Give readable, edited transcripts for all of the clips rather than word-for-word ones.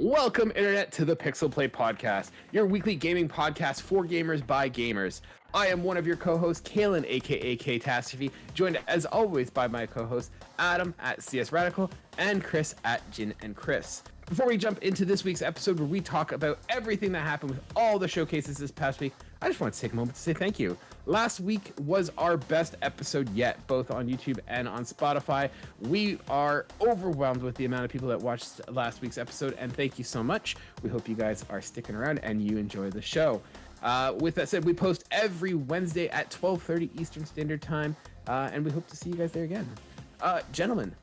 Welcome, Internet, to the PixelPlay Podcast, your weekly gaming podcast for gamers by gamers. I am one of your co-hosts, Kaylan, aka Catastrophe, joined as always by my co-hosts, Adam at CS Radical and Chris at Jin and Chris. Before we jump into this week's episode where we talk about everything that happened with all the showcases this past week, I just want to take a moment to say thank you. Last week was our best episode yet, both on YouTube and on Spotify. We are overwhelmed with the amount of people that watched last week's episode, and thank you so much. We hope you guys are sticking around and you enjoy the show. With that said, we post every Wednesday at 12:30 Eastern Standard Time, and we hope to see you guys there again. Gentlemen,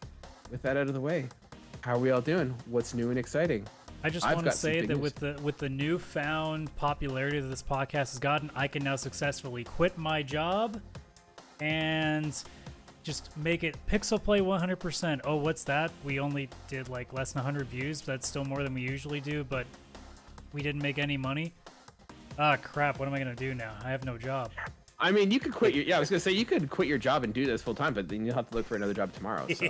with that out of the way, how are we all doing? What's new and exciting? I just want to say that with the newfound popularity that this podcast has gotten, I can now successfully quit my job and just make it PixelPlay 100%. Oh, what's that? We only did like less than 100 views. That's still more than we usually do, but we didn't make any money. Ah, crap. What am I going to do now? I have no job. I mean, you could quit your... Yeah, I was going to say, you could quit your job and do this full time, but then you'll have to look for another job tomorrow, so...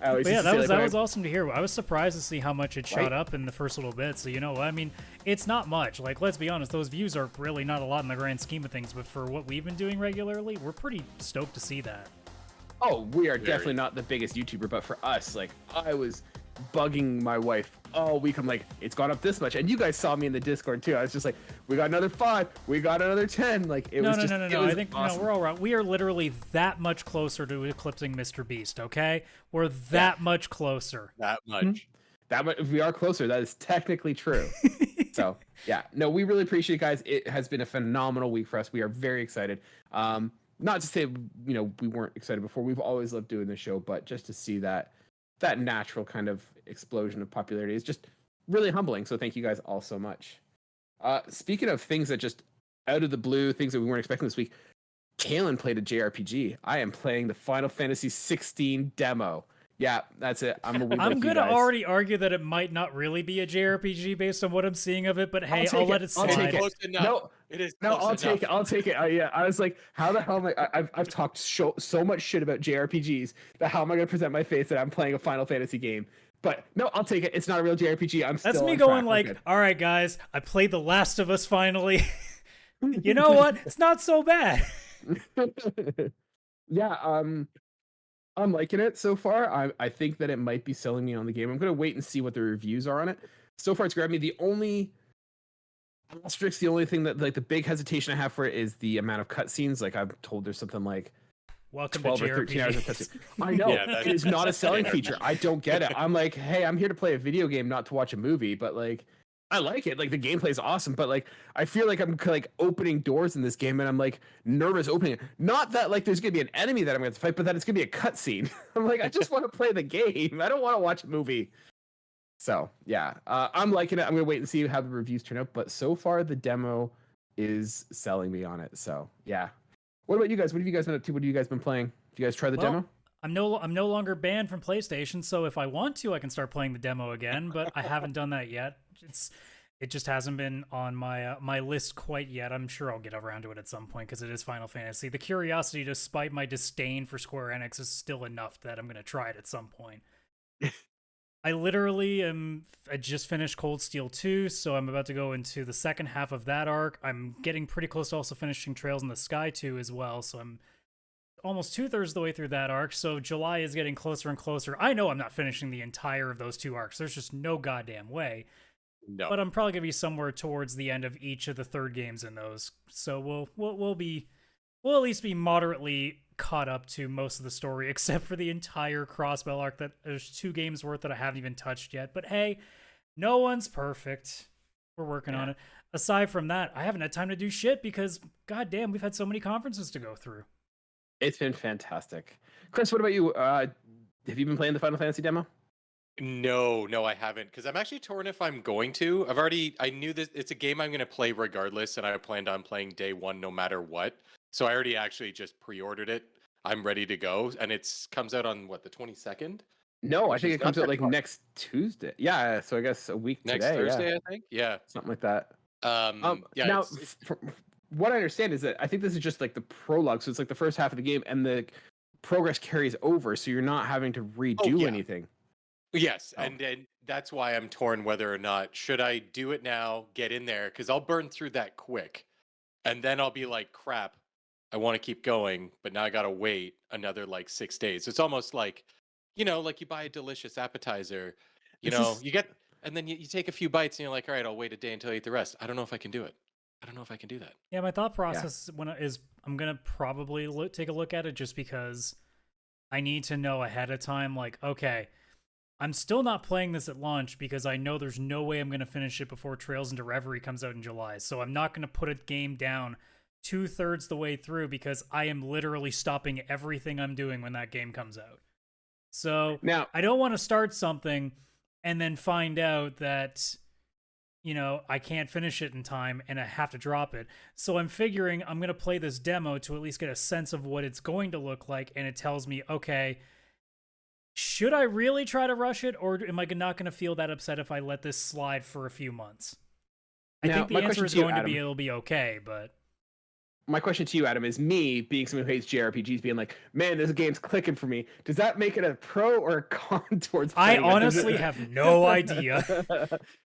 that was awesome to hear. I was surprised to see how much it shot up in the first little bit. So, you know, I mean, it's not much. Like, let's be honest, those views are really not a lot in the grand scheme of things. But for what we've been doing regularly, we're pretty stoked to see that. Oh, we are definitely not the biggest YouTuber, but for us, like, I was bugging my wife all week. I'm like, it's gone up this much. And you guys saw me in the Discord too. I was just like, we got another 5, we got another 10. Like, it was just... No. I think awesome. No, we're all right. We are literally that much closer to eclipsing Mr. Beast, okay? We're that much closer. That much. Mm-hmm. That much. If we are closer, that is technically true. So, yeah. No, we really appreciate it, guys. It has been a phenomenal week for us. We are very excited. Not to say, you know, we weren't excited before. We've always loved doing this show, but just to see that natural kind of explosion of popularity is just really humbling. So thank you guys all so much. Speaking of things that just out of the blue, things that we weren't expecting this week, Kaylan played a JRPG. I am playing the Final Fantasy 16 demo. Yeah, that's it. I'm going to already argue that it might not really be a JRPG based on what I'm seeing of it, but hey, I'll let it slide. No, it is. No, I'll take it. I'll take it. Yeah, I was like, how the hell am I? I've talked so much shit about JRPGs that how am I going to present my face that I'm playing a Final Fantasy game? But no, I'll take it. It's not a real JRPG. That's me going like, all right, guys, I played The Last of Us finally. You know what? It's not so bad. Yeah. I'm liking it so far. I think that it might be selling me on the game. I'm going to wait and see what the reviews are on it. So far, it's grabbed me. The only asterisk, the only thing that, like, the big hesitation I have for it is the amount of cutscenes. Like, I'm told there's something like 12 or 13 hours of cutscenes. I know. It is not a selling feature. I don't get it. I'm like, hey, I'm here to play a video game, not to watch a movie. But, like, I like it. Like, the gameplay is awesome, but like, I feel like I'm like opening doors in this game, and I'm like nervous opening it. Not that like there's gonna be an enemy that I'm gonna fight, but that it's gonna be a cutscene. I'm like, I just want to play the game. I don't want to watch a movie. So yeah, I'm liking it. I'm gonna wait and see how the reviews turn out. But so far, the demo is selling me on it. So yeah. What about you guys? What have you guys been up to? What have you guys been playing? Did you guys try the demo? I'm no longer banned from PlayStation, so if I want to, I can start playing the demo again. But I haven't done that yet. It just hasn't been on my my list quite yet. I'm sure I'll get around to it at some point because it is Final Fantasy. The curiosity, despite my disdain for Square Enix, is still enough that I'm going to try it at some point. I literally I just finished Cold Steel 2, so I'm about to go into the second half of that arc. I'm getting pretty close to also finishing Trails in the Sky 2 as well, so I'm almost 2/3 of the way through that arc, so July is getting closer and closer. I know I'm not finishing the entire of those 2 arcs. There's just no goddamn way. No. But I'm probably going to be somewhere towards the end of each of the third games in those. So we'll at least be moderately caught up to most of the story, except for the entire Crossbell arc that there's 2 games worth that I haven't even touched yet. But hey, no one's perfect. We're working on it. Aside from that, I haven't had time to do shit because goddamn, we've had so many conferences to go through. It's been fantastic. Chris, what about you? Have you been playing the Final Fantasy demo? No, I haven't, because I'm actually torn if I'm going to. I knew this, it's a game I'm going to play regardless, and I planned on playing day one no matter what. So I already actually just pre-ordered it. I'm ready to go, and it comes out on, what, the 22nd? No, I think it comes out like next Tuesday. Yeah, so I guess a week next today. Thursday, yeah. I think. Yeah. Something like that. Yeah, now, from what I understand is that I think this is just like the prologue, so it's like the first half of the game, and the progress carries over, so you're not having to redo anything. Yes, Oh. and that's why I'm torn whether or not should I do it now, get in there, because I'll burn through that quick, and then I'll be like, crap, I want to keep going, but now I gotta wait another like 6 days. It's almost like, like you buy a delicious appetizer, This is you get, and then you take a few bites, and you're like, all right, I'll wait a day until I eat the rest. I don't know if I can do it. I don't know if I can do that. Yeah, my thought process is I'm gonna probably take a look at it just because I need to know ahead of time. Like, okay, I'm still not playing this at launch because I know there's no way I'm gonna finish it before Trails into Reverie comes out in July. So I'm not gonna put a game down 2/3 the way through because I am literally stopping everything I'm doing when that game comes out. So now. I don't want to start something and then find out that I can't finish it in time and I have to drop it. So I'm figuring I'm going to play this demo to at least get a sense of what it's going to look like. And it tells me, okay, should I really try to rush it, or am I not going to feel that upset if I let this slide for a few months? I think the answer is going to be it'll be okay, but... My question to you, Adam, is me being someone who hates JRPGs being like, man, this game's clicking for me. Does that make it a pro or a con towards I playing it? honestly have no idea.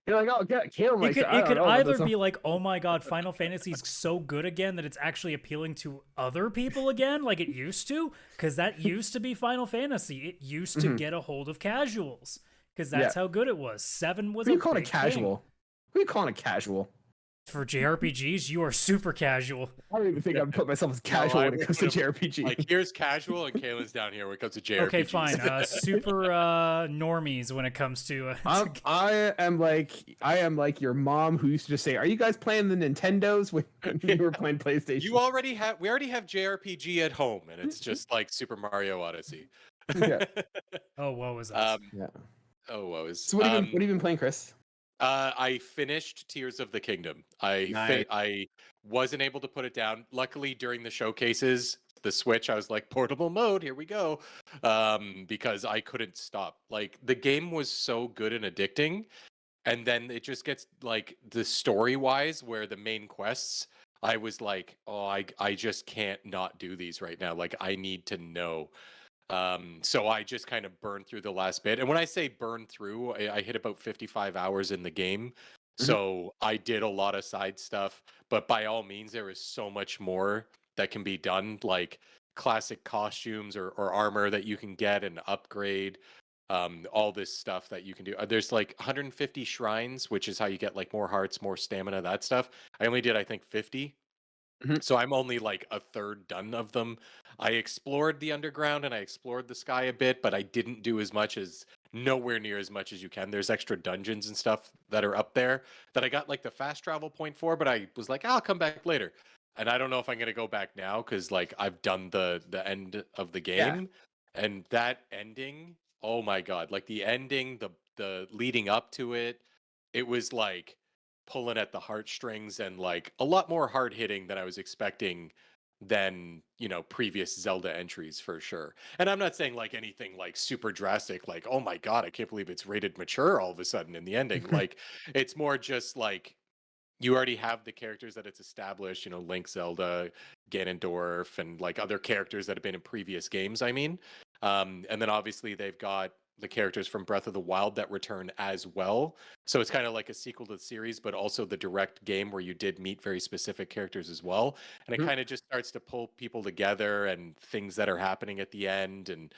You're like, oh, Kaylan likes it. It could either be like, oh my god, Final Fantasy's so good again that it's actually appealing to other people again, like it used to, because that used to be Final Fantasy. It used to get a hold of casuals, because that's how good it was. 7 was Who a you calling a big casual? thing. Who you calling a casual? For JRPGs, you are super casual. I don't even think I'd put myself as casual when it comes to JRPG. Like, here's casual, and Kaylan's down here when it comes to JRPGs. Okay, fine. Super normies when it comes to. I am like your mom who used to just say, "Are you guys playing the Nintendos when you were playing PlayStation?" We already have JRPG at home, and it's just like Super Mario Odyssey. Yeah. Oh, what was that? Yeah. Oh, what was? So what have you been playing, Chris? I finished Tears of the Kingdom. I wasn't able to put it down. Luckily, during the showcases, the Switch, I was like, portable mode, here we go. Because I couldn't stop. Like, the game was so good and addicting. And then it just gets, like, the story-wise, where the main quests, I was like, oh, I just can't not do these right now. Like, I need to know. So I just kind of burned through the last bit. And when I say burn through, I hit about 55 hours in the game. So I did a lot of side stuff, but by all means, there is so much more that can be done, like classic costumes or armor that you can get and upgrade. All this stuff that you can do. There's like 150 shrines, which is how you get like more hearts, more stamina, that stuff. I only did, I think, 50. So I'm only like a third done of them. I explored the underground and I explored the sky a bit, but I didn't do nowhere near as much as you can. There's extra dungeons and stuff that are up there that I got like the fast travel point for, but I was like, I'll come back later. And I don't know if I'm gonna go back now because like I've done the end of the game, and that ending, oh my god, like the ending, the leading up to it, it was like pulling at the heartstrings and like a lot more hard hitting than I was expecting than previous Zelda entries for sure. And I'm not saying like anything like super drastic, like, oh my god, I can't believe it's rated mature all of a sudden in the ending. Like, it's more just like you already have the characters that it's established, Link, Zelda, Ganondorf, and like other characters that have been in previous games, I mean. And then obviously they've got the characters from Breath of the Wild that return as well. So it's kind of like a sequel to the series, but also the direct game where you did meet very specific characters as well. And it kind of just starts to pull people together and things that are happening at the end. And,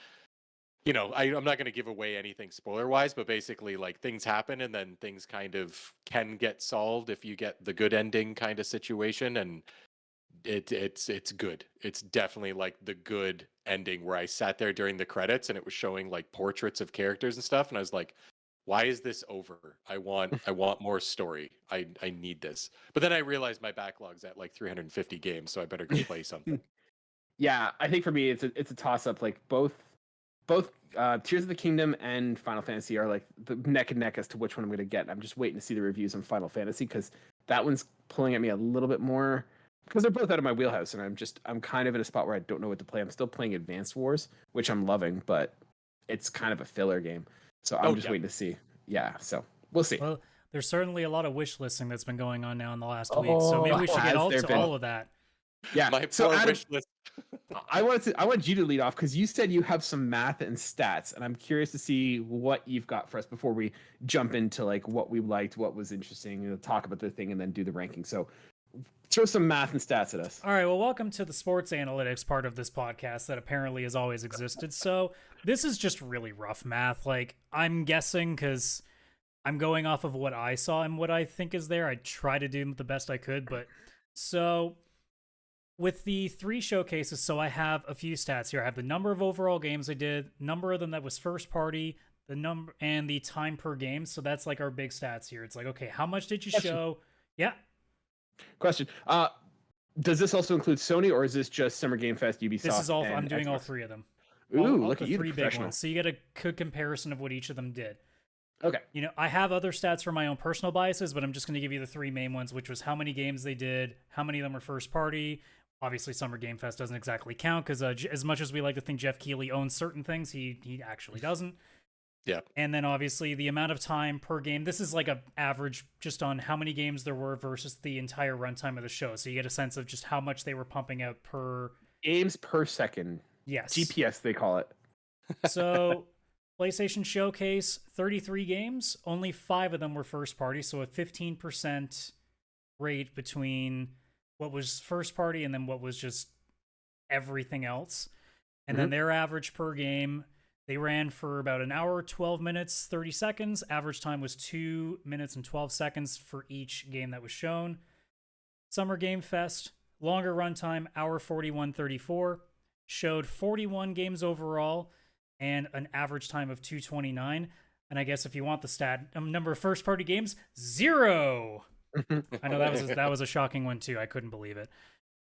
I'm not going to give away anything spoiler wise, but basically like things happen and then things kind of can get solved if you get the good ending kind of situation. And it's good. It's definitely like the good ending where I sat there during the credits and it was showing like portraits of characters and stuff, and I was like, why is this over? I want more story. I need this. But then I realized my backlog's at like 350 games, so I better go play something. Yeah, I think for me it's a toss up. Like both Tears of the Kingdom and Final Fantasy are like the neck and neck as to which one I'm going to get. I'm just waiting to see the reviews on Final Fantasy because that one's pulling at me a little bit more. Because they're both out of my wheelhouse, and I'm kind of in a spot where I don't know what to play. I'm still playing Advanced Wars, which I'm loving, but it's kind of a filler game. So I'm just waiting to see. Yeah, so we'll see. Well, there's certainly a lot of wish listing that's been going on now in the last week, so maybe we should get to all of that. Yeah. My So poor Adam, wish list. I want you to lead off because you said you have some math and stats, and I'm curious to see what you've got for us before we jump into like what we liked, what was interesting, talk about the thing, and then do the ranking. So throw some math and stats at us. All right, well, welcome to the sports analytics part of this podcast that apparently has always existed. So this is just really rough math. Like, I'm guessing because I'm going off of what I saw and what I think is there. I try to do the best I could, but so with the 3 showcases, so I have a few stats here. I have the number of overall games I did, number of them that was first party, the number and the time per game. So that's like our big stats here. It's like, okay, how much did you show? Yeah. Question. Does this also include Sony, or is this just Summer Game Fest, Ubisoft? This is all. and I'm doing all Xbox? 3 of them. Ooh, all look the at you, 3 the big professional. ones. So you get a good comparison of what each of them did. Okay. You know, I have other stats for my own personal biases, but I'm just going to give you the 3 main ones, which was how many games they did, how many of them were first party. Obviously, Summer Game Fest doesn't exactly count because as much as we like to think Jeff Keighley owns certain things, he actually doesn't. Yeah. And then obviously the amount of time per game. This is like a average just on how many games there were versus the entire runtime of the show. So you get a sense of just how much they were pumping out per Games per second. Yes. GPS, they call it. So PlayStation Showcase, 33 games, only 5 of them were first party, so a 15% rate between what was first party and then what was just everything else. And then their average per game, they ran for about an hour, 12 minutes, 30 seconds. Average time was 2 minutes and 12 seconds for each game that was shown. Summer Game Fest, longer runtime, hour 41:34, showed 41 games overall and an average time of 2:29. And I guess if you want the stat number of first party games, 0. I know that was a shocking one too. I couldn't believe it.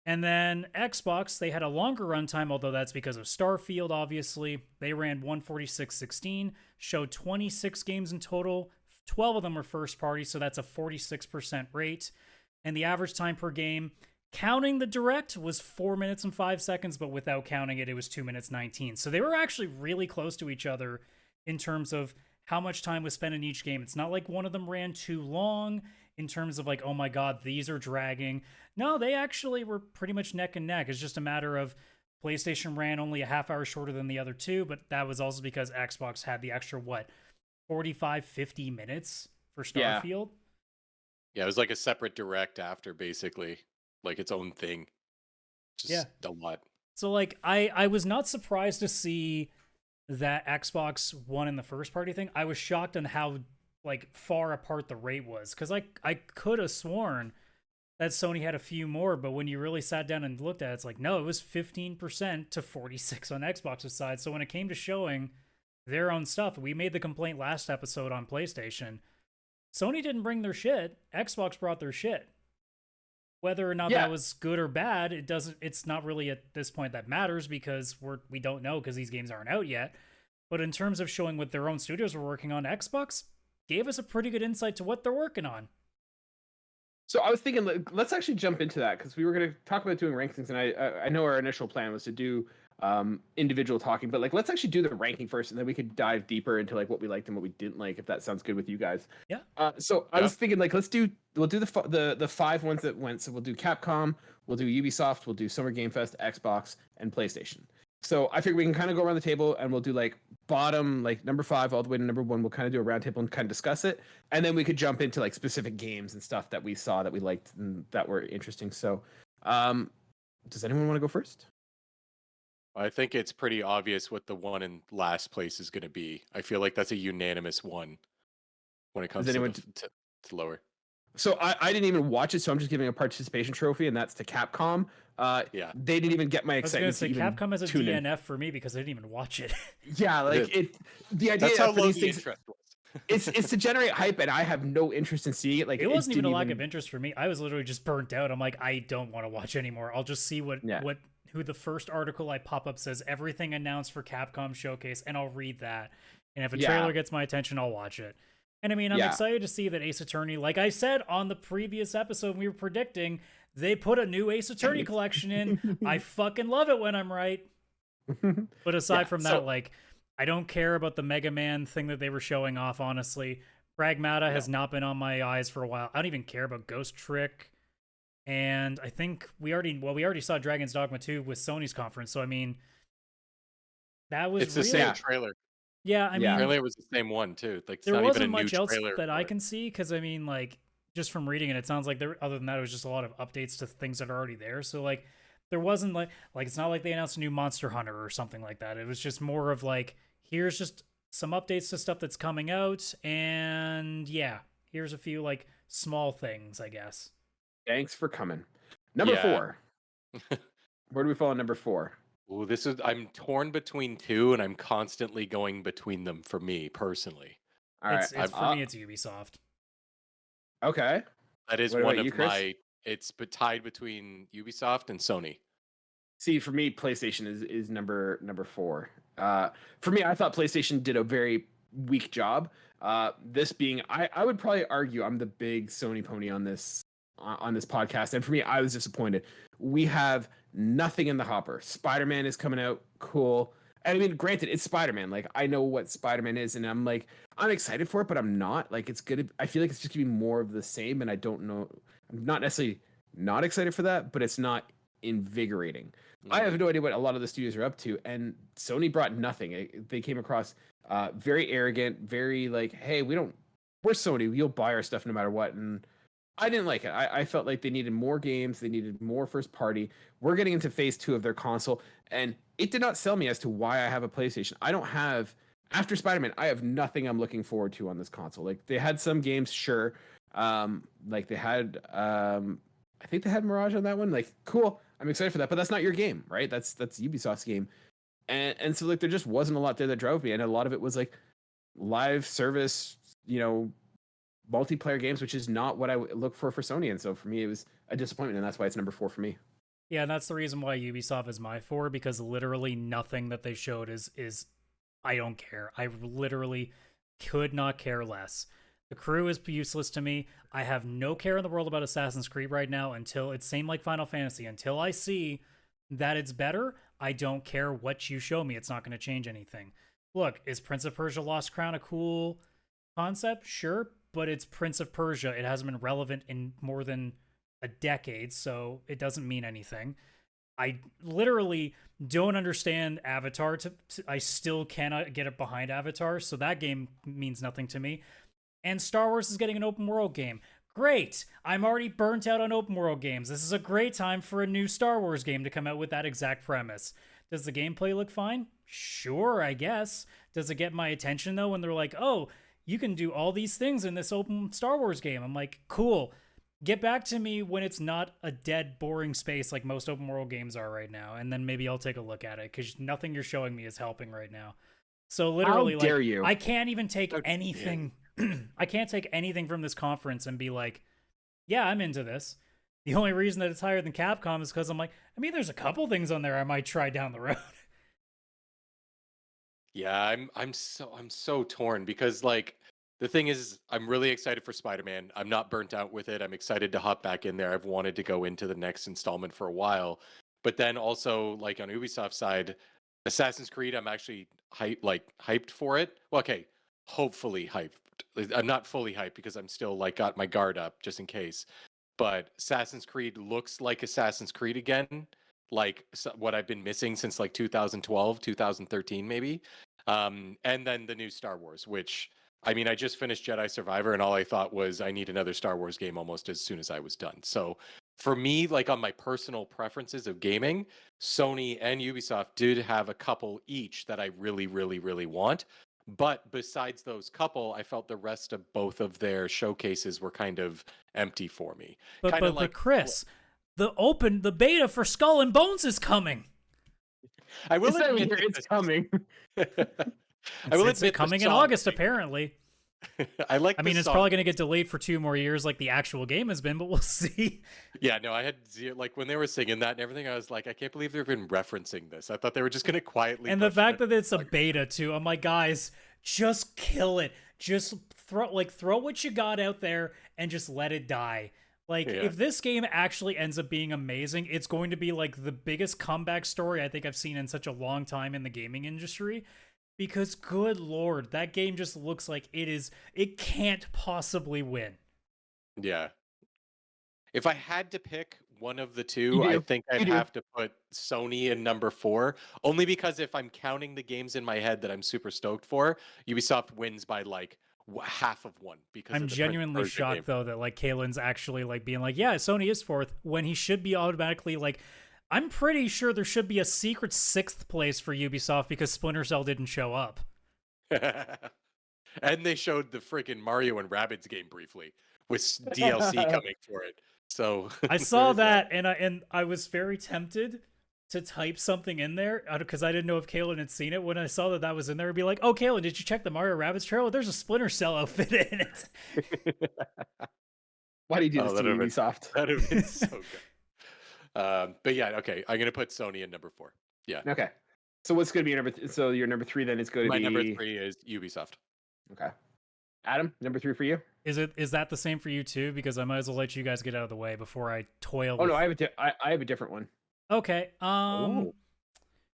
And then Xbox, they had a longer runtime, although that's because of Starfield, obviously. They ran 146:16, showed 26 games in total. 12 of them were first party, so that's a 46% rate. And the average time per game, counting the direct, was 4 minutes and 5 seconds, but without counting it, it was 2 minutes 19. So they were actually really close to each other in terms of how much time was spent in each game. It's not like one of them ran too long in terms of like, oh my god, these are dragging. No, they actually were pretty much neck and neck. It's just a matter of PlayStation ran only a half hour shorter than the other 2, but that was also because Xbox had the extra, 45, 50 minutes for Starfield? Yeah, it was like a separate direct after, basically. Like its own thing. Just a lot. So like, I was not surprised to see that Xbox won in the first party thing. I was shocked on how like far apart the rate was, because I could have sworn that Sony had a few more, but when you really sat down and looked at it, it's like, no, it was 15% to 46 on Xbox's side. So when it came to showing their own stuff, we made the complaint last episode on PlayStation. Sony didn't bring their shit. Xbox brought their shit. Whether or not that was good or bad, it's not really at this point that matters, because we don't know because these games aren't out yet. But in terms of showing what their own studios were working on, Xbox gave us a pretty good insight to what they're working on. So I was thinking, let's actually jump into that, because we were going to talk about doing rankings, and I know our initial plan was to do individual talking, but like let's actually do the ranking first, and then we could dive deeper into like what we liked and what we didn't like, if that sounds good with you guys. Yeah. I was thinking like we'll do the 5 ones that went. So we'll do Capcom, we'll do Ubisoft, we'll do Summer Game Fest, Xbox, and PlayStation. So I figure we can kind of go around the table and we'll do like bottom, like number 5 all the way to number 1. We'll kind of do a round table and kind of discuss it. And then we could jump into like specific games and stuff that we saw that we liked and that were interesting. So does anyone want to go first? I think it's pretty obvious what the one in last place is going to be. I feel like that's a unanimous one when it comes to lower. So I didn't even watch it, so I'm just giving a participation trophy, and that's to Capcom. Yeah. They didn't even get my excitement. I was going to say, Capcom has a DNF for me because I didn't even watch it. Yeah, like the idea that's how for low these the things, interest was. it's to generate hype, and I have no interest in seeing it. Like it wasn't even a lack of interest for me. I was literally just burnt out. I'm like, I don't want to watch anymore. I'll just see who the first article I pop up says, everything announced for Capcom Showcase, and I'll read that. And if a trailer gets my attention, I'll watch it. And I mean, I'm excited to see that Ace Attorney, like I said on the previous episode, we were predicting, they put a new Ace Attorney collection in. I fucking love it when I'm right. But aside from that, like, I don't care about the Mega Man thing that they were showing off, honestly. Pragmata has not been on my eyes for a while. I don't even care about Ghost Trick. And I think we already saw Dragon's Dogma 2 with Sony's conference. So I mean, that was It's the really, same trailer. yeah. I Yeah. mean, Apparently, it was the same one too. Like, it's there not even a wasn't new much else trailer. that for I it. can see because I mean, like, just from reading it sounds like there. Other than that, it was just a lot of updates to things that are already there. So like, there wasn't like it's not like they announced a new Monster Hunter or something like that. It was just more of like, here's just some updates to stuff that's coming out, and yeah, here's a few like small things, I guess. Thanks for coming. Number Yeah. 4. Where do we fall on number 4? Ooh, I'm torn between two, and I'm constantly going between them for me personally. All right. It's for me, it's Ubisoft. Okay. That is What one about of you, Chris? my. It's tied between Ubisoft and Sony. See, for me, PlayStation is number 4. For me, I thought PlayStation did a very weak job. This being, I would probably argue I'm the big Sony pony on this podcast, and for me, I was disappointed. We have nothing in the hopper. Spider-Man is coming out, cool. And I mean, granted, it's Spider-Man. Like, I know what Spider-Man is, and I'm excited for it, but I'm not. Like, it's gonna. I feel like it's just gonna be more of the same, and I don't know. I'm not necessarily not excited for that, but it's not invigorating. I have no idea what a lot of the studios are up to, and Sony brought nothing. They came across very arrogant, very like, "Hey, we're Sony. You'll buy our stuff no matter what." And I didn't like it. I felt like they needed more games. They needed more first party. We're getting into phase 2 of their console, and it did not sell me as to why I have a PlayStation. I don't have after Spider-Man. I have nothing I'm looking forward to on this console. Like, they had some games, sure. Like they had, I think they had Mirage on that one. Like, cool. I'm excited for that, but that's not your game, right? That's Ubisoft's game. And so like there just wasn't a lot there that drove me, and a lot of it was like live service, multiplayer games, which is not what I look for Sony. And so for me, it was a disappointment, and that's why it's number 4 for me. Yeah, and that's the reason why Ubisoft is my 4, because literally nothing that they showed is I don't care. I literally could not care less. The crew is useless to me. I have no care in the world about Assassin's Creed right now until it's same like Final Fantasy. Until I see that it's better, I don't care what you show me. It's not going to change anything. Look, is Prince of Persia Lost Crown a cool concept? Sure, but it's Prince of Persia. It hasn't been relevant in more than a decade, so it doesn't mean anything. I literally don't understand Avatar. I still cannot get it behind Avatar, so that game means nothing to me. And Star Wars is getting an open world game. Great! I'm already burnt out on open world games. This is a great time for a new Star Wars game to come out with that exact premise. Does the gameplay look fine? Sure, I guess. Does it get my attention, though, when they're like, oh, you can do all these things in this open Star Wars game? I'm like, cool. Get back to me when it's not a dead, boring space like most open world games are right now, and then maybe I'll take a look at it, because nothing you're showing me is helping right now. So literally, how dare you? I can't even take anything. I can't take anything from this conference and be like, yeah, I'm into this. The only reason that it's higher than Capcom is because I'm like, I mean, there's a couple things on there I might try down the road. Yeah, I'm so torn because like the thing is I'm really excited for Spider-Man. I'm not burnt out with it. I'm excited to hop back in there. I've wanted to go into the next installment for a while. But then also like on Ubisoft's side, Assassin's Creed, I'm actually hyped for it. Well, okay, hopefully hyped. I'm not fully hyped because I'm still like got my guard up just in case. But Assassin's Creed looks like Assassin's Creed again, like what I've been missing since like 2012, 2013 maybe. And then the new Star Wars, which I mean, I just finished Jedi Survivor, and all I thought was I need another Star Wars game almost as soon as I was done. So for me, like on my personal preferences of gaming, Sony and Ubisoft did have a couple each that I really, really, really want. But besides those couple, I felt the rest of both of their showcases were kind of empty for me. But Chris, the beta for Skull and Bones is coming. I will admit it's coming. It's coming in August, apparently. I mean, it's probably going to get delayed for 2 more years like the actual game has been, but we'll see. Yeah, no, I had zero, like when they were singing that and everything, I was like, I can't believe they've been referencing this. I thought they were just going to quietly. And the fact that it's a beta too, I'm like, guys, just kill it. Just throw what you got out there and just let it die. Like, if this game actually ends up being amazing, it's going to be like the biggest comeback story I think I've seen in such a long time in the gaming industry. Because good lord, that game just looks like it can't possibly win. Yeah. If I had to pick one of the two, I do. think You I'd do. have to put Sony in number 4, only because if I'm counting the games in my head that I'm super stoked for, Ubisoft wins by like half of one because I'm of the genuinely Persia game. shocked though that like Kaylan's actually like being like, yeah, Sony is 4th when he should be automatically like, I'm pretty sure there should be a secret 6th place for Ubisoft because Splinter Cell didn't show up. And they showed the freaking Mario and Rabbids game briefly with DLC coming for it. So I saw there's that and I was very tempted to type something in there because I didn't know if Kaylan had seen it. When I saw that was in there, I'd be like, "Oh, Kaylan, did you check the Mario Rabbids trailer? There's a Splinter Cell outfit in it." Why do you do this to that'd have been- Ubisoft? That'd have been so good. But yeah, okay. I'm gonna put Sony in number 4. Yeah. Okay. So what's going to be your number? So your number 3 then is going to My be number 3 is Ubisoft. Okay. Adam, number 3 for you? Is that the same for you too? Because I might as well let you guys get out of the way before I toil. Oh with... no, I have a different one. Okay. Ooh.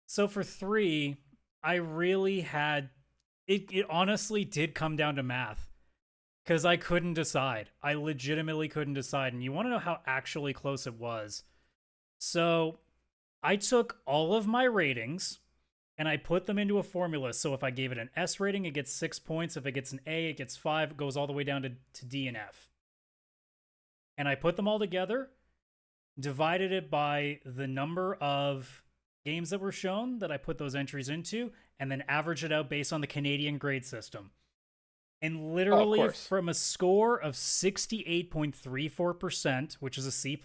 So for 3, I really had it honestly did come down to math. Because I couldn't decide. I legitimately couldn't decide. And you want to know how actually close it was? So I took all of my ratings and I put them into a formula. So if I gave it an S rating, it gets 6 points. If it gets an A, it gets 5. It goes all the way down to D and F. And I put them all together, divided it by the number of games that were shown that I put those entries into, and then averaged it out based on the Canadian grade system. And literally from a score of 68.34%, which is a C+,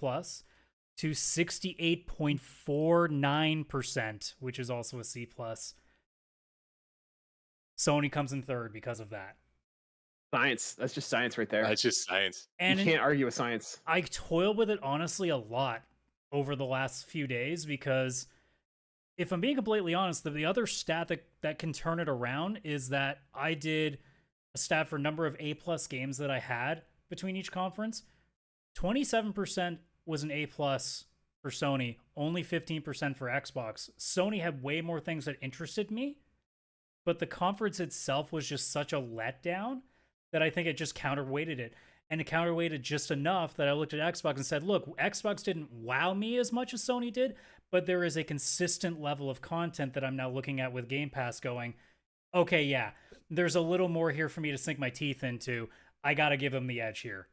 to 68.49%, which is also a C+, Sony comes in 3rd because of that. Science. That's just science right there. That's just science. And you can't argue with science. I toiled with it honestly a lot over the last few days because if I'm being completely honest, the other stat that can turn it around is that I did a stat for number of A+ games that I had between each conference. 27% was an A+ for Sony, only 15% for Xbox. Sony had way more things that interested me, but the conference itself was just such a letdown that I think it just counterweighted it. And it counterweighted just enough that I looked at Xbox and said, look, Xbox didn't wow me as much as Sony did, but there is a consistent level of content that I'm now looking at with Game Pass going, okay, yeah, there's a little more here for me to sink my teeth into. I got to give them the edge here.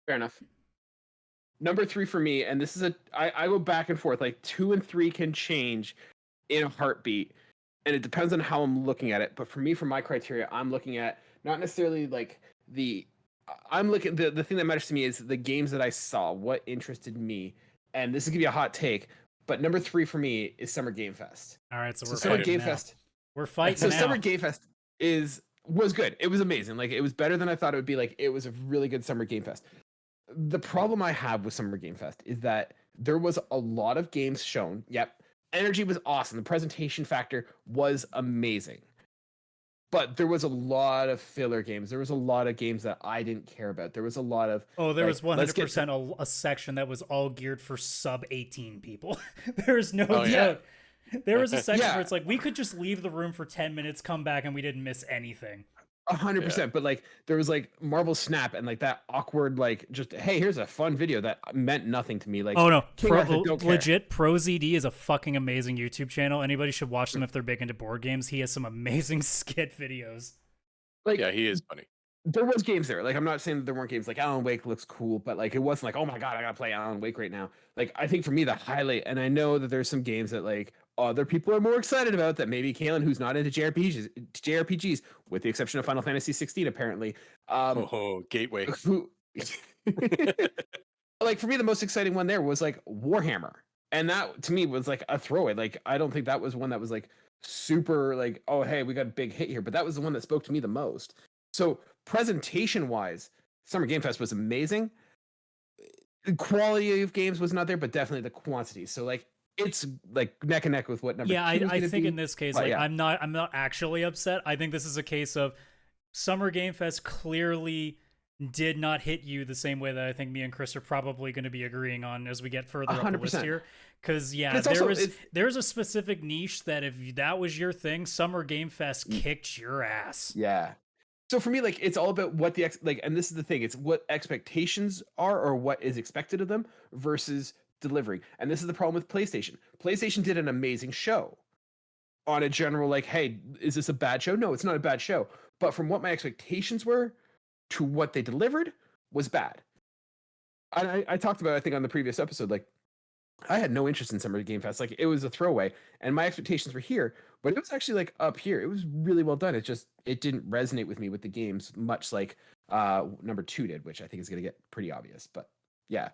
Fair enough. Number 3 for me, and this is I go back and forth. Like 2 and 3 can change in a heartbeat, and it depends on how I'm looking at it. But for me, for my criteria, I'm looking at not necessarily like the thing that matters to me is the games that I saw, what interested me. And this is gonna be a hot take, but number 3 for me is Summer Game Fest. All right, so we're Summer fighting Game now. Fest. We're fighting So now. Summer Game Fest was good. It was amazing. Like it was better than I thought it would be. Like it was a really good Summer Game Fest. The problem I have with Summer Game Fest is that there was a lot of games shown. Yep. Energy was awesome. The presentation factor was amazing. But there was a lot of filler games. There was a lot of games that I didn't care about. There was a lot of there like, was 100% a section that was all geared for sub 18 people. There's no doubt. Yeah. There was a section Yeah. where it's like we could just leave the room for 10 minutes, come back, and we didn't miss anything. 100%. But like there was like Marvel Snap and like that awkward like just hey, here's a fun video that meant nothing to me. Like Oh no, King Arthur, don't care. legit ProZD is a fucking amazing YouTube channel. Anybody should watch them if they're big into board games. He has some amazing skit videos. Like Yeah, he is funny. there was games there. Like I'm not saying that there weren't games. Like Alan Wake looks cool, but like it wasn't like, oh my god, I gotta play Alan Wake right now. Like I think for me the highlight, and I know that there's some games that like other people are more excited about that maybe Kaylan, who's not into JRPGs, with the exception of Final Fantasy 16, apparently. Gateway. Who, like for me, the most exciting one there was like Warhammer, and that to me was like a throwaway. Like I don't think that was one that was like super like, oh hey, we got a big hit here, but that was the one that spoke to me the most. So presentation wise, Summer Game Fest was amazing. The quality of games was not there, but definitely the quantity. So like it's like neck and neck with what number. Yeah, I think in this case, But, like yeah. I'm not actually upset. I think this is a case of Summer Game Fest clearly did not hit you the same way that I think me and Chris are probably going to be agreeing on as we get further up the list 100%. here. Because yeah, But it's also- there's a specific niche that if that was your thing, Summer Game Fest kicked your ass. Yeah. So for me, like, it's all about what the and this is the thing, it's what expectations are or what is expected of them versus delivering. And this is the problem with PlayStation. PlayStation did an amazing show on a general, like, hey, is this a bad show? No, it's not a bad show. But from what my expectations were to what they delivered was bad. And I talked about, I think on the previous episode, like, I had no interest in Summer Game Fest. Like, it was a throwaway, and my expectations were here, but it was actually like up here. It was really well done. It didn't resonate with me with the games much like number 2 did, which I think is going to get pretty obvious. But yeah,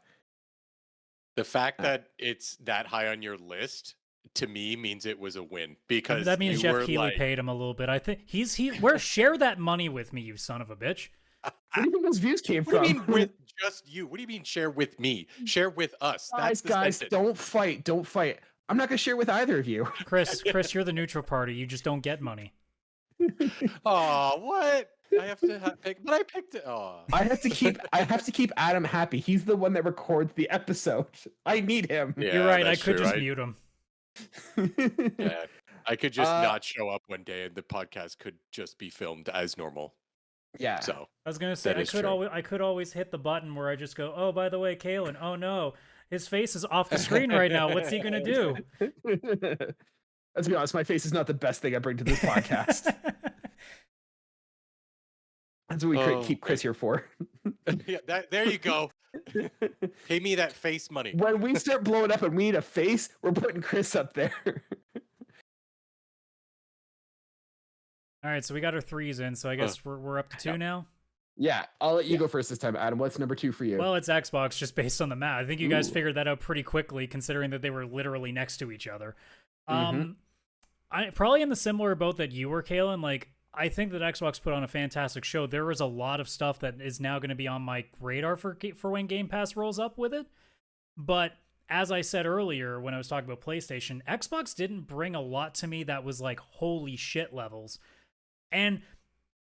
The fact that it's that high on your list to me means it was a win because that means you Jeff were Keighley like, paid him a little bit. I think where share that money with me, you son of a bitch. where do you think those views came What from? do you mean with just you? What do you mean share with me? Share with us. That's the guys, sentence. don't fight. Don't fight. I'm not going to share with either of you. Chris, you're the neutral party. You just don't get money. Oh, what? I have to pick, but I picked it. Oh, I have to keep Adam happy. He's the one that records the episode. I need him. yeah, You're right. I that's could true. just mute him. Yeah, I could just not show up one day, and the podcast could just be filmed as normal. Yeah. So I was gonna say That is true. I could always hit the button where I just go, oh, by the way, Kaylan, oh no, his face is off the screen right now. What's he gonna do? Let's be honest, my face is not the best thing I bring to this podcast. That's what we keep Chris here for. yeah, there you go. Pay me that face money. When we start blowing up and we need a face, we're putting Chris up there. All right, so we got our 3s in, so I guess we're up to 2 now. Yeah, I'll let you go first this time, Adam. What's number 2 for you? Well, it's Xbox, just based on the math. I think you guys figured that out pretty quickly, considering that they were literally next to each other. I probably in the similar boat that you were, Kaylan. Like, I think that Xbox put on a fantastic show. There was a lot of stuff that is now going to be on my radar for when Game Pass rolls up with it. But as I said earlier when I was talking about PlayStation, Xbox didn't bring a lot to me that was like holy shit levels. And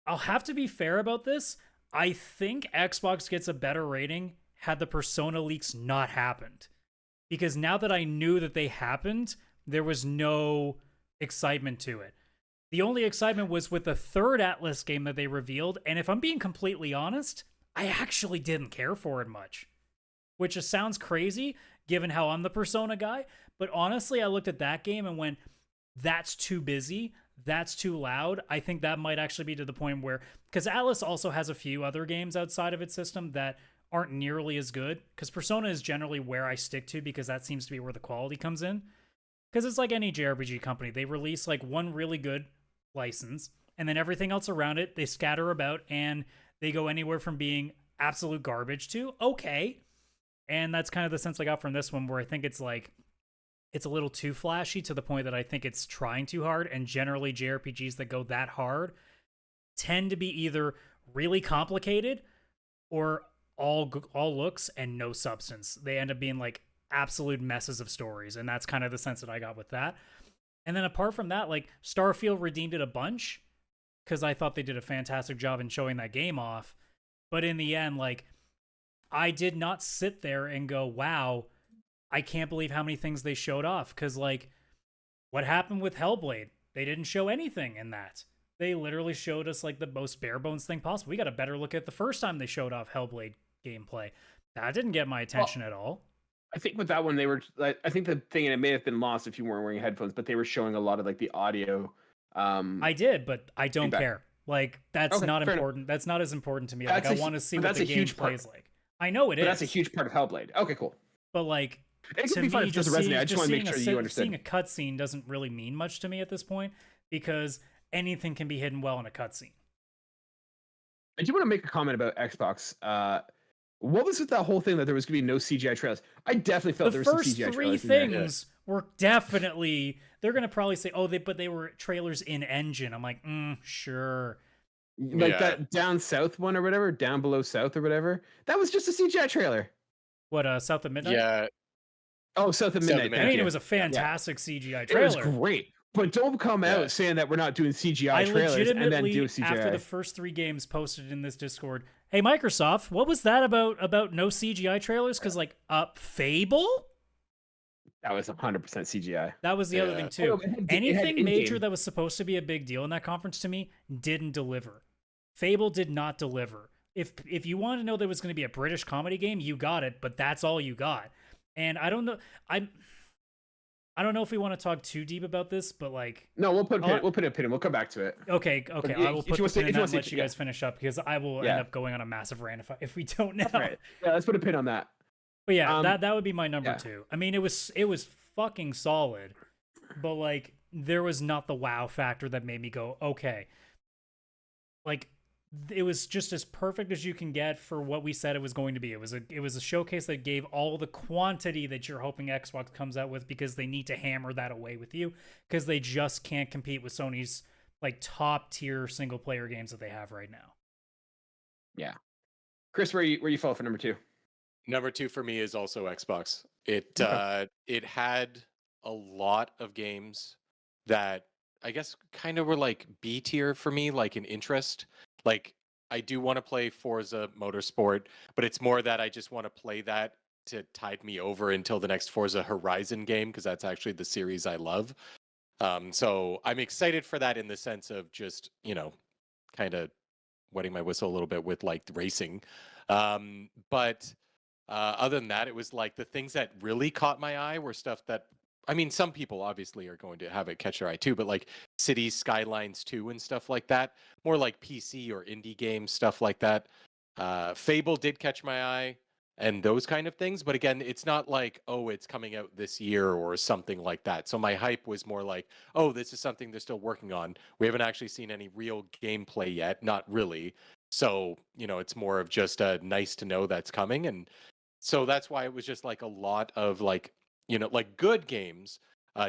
I'll have to be fair about this. I think Xbox gets a better rating had the Persona leaks not happened. Because now that I knew that they happened, there was no excitement to it. The only excitement was with the third Atlas game that they revealed, and if I'm being completely honest, I actually didn't care for it much. Which just sounds crazy, given how I'm the Persona guy, but honestly, I looked at that game and went, that's too busy, that's too loud. I think that might actually be to the point where, because Atlas also has a few other games outside of its system that aren't nearly as good, because Persona is generally where I stick to, because that seems to be where the quality comes in. Because it's like any JRPG company, they release like one really good license, and then everything else around it, they scatter about, and they go anywhere from being absolute garbage to okay. And that's kind of the sense I got from this one, where I think it's like, it's a little too flashy to the point that I think it's trying too hard, and generally JRPGs that go that hard tend to be either really complicated or all looks and no substance. They end up being like absolute messes of stories, and that's kind of the sense that I got with that. And then apart from that, like, Starfield redeemed it a bunch, because I thought they did a fantastic job in showing that game off. But in the end, like, I did not sit there and go, wow, I can't believe how many things they showed off. Because, like, what happened with Hellblade? They didn't show anything in that. They literally showed us, like, the most bare bones thing possible. We got a better look at the first time they showed off Hellblade gameplay. That didn't get my attention at all. I think with that one, they were. I think the thing, and it may have been lost if you weren't wearing headphones, but they were showing a lot of like the audio. I did, but I don't feedback. care. Like, that's Okay, not fair important. That's not as important to me. That's Like, I a want to see but what that's the a game huge part. plays like. I know it But is. that's a huge part of Hellblade. Okay, cool. But like, It to could be fine me, if it doesn't resonate. I just want to make sure that you seeing a understand. cutscene doesn't really mean much to me at this point, because anything can be hidden well in a cutscene. I do want to make a comment about Xbox. What was with that whole thing that there was going to be no CGI trailers? I definitely felt there was some CGI The first three trailers in there. things were definitely. They're gonna probably say, "Oh, but they were trailers in engine." I'm like, sure. Like Yeah. that down south one or whatever, down below south or whatever. That was just a CGI trailer. What? South of Midnight? Yeah, Oh, South of South of Midnight. Midnight. I Thank mean, you. it was a fantastic CGI It was trailer. great, but don't come Yeah. out saying that we're not doing CGI I trailers and then legitimately, do a CGI. after the first 3 games, posted in this Discord, "Hey, Microsoft, what was that about no CGI trailers? Because like, Fable." That was 100% CGI. That was the other Yeah. thing too. It had Anything in-game. major that was supposed to be a big deal in that conference to me didn't deliver. Fable did not deliver. If you want to know there was going to be a British comedy game, you got it, but that's all you got. And I don't know, I don't know if we want to talk too deep about this, but like, no, we'll put a pin in. We'll come back to it. Okay. I will put the pin in that and let you yeah. guys finish up, because I will end up going on a massive rant if we don't now. Right. Yeah, let's put a pin on that. But yeah, that would be my number 2. I mean, it was fucking solid, but like there was not the wow factor that made me go, okay. Like, it was just as perfect as you can get for what we said it was going to be. It was a showcase that gave all the quantity that you're hoping Xbox comes out with, because they need to hammer that away with you, because they just can't compete with Sony's like top tier single player games that they have right now. Yeah. Chris, where you fall for number 2? Number 2 for me is also Xbox. It had a lot of games that I guess kind of were like B tier for me, like in interest. Like, I do want to play Forza Motorsport, but it's more that I just want to play that to tide me over until the next Forza Horizon game, because that's actually the series I love. So I'm excited for that in the sense of just, kind of wetting my whistle a little bit with like racing. But other than that, it was like the things that really caught my eye were stuff that, I mean, some people obviously are going to have it catch their eye too, but like Cities Skylines 2 and stuff like that, more like PC or indie games, stuff like that. Fable did catch my eye and those kind of things. But again, it's not like, oh, it's coming out this year or something like that. So my hype was more like, oh, this is something they're still working on. We haven't actually seen any real gameplay yet. Not really. So, it's more of just a nice to know that's coming. And so that's why it was just like a lot of like, like good games,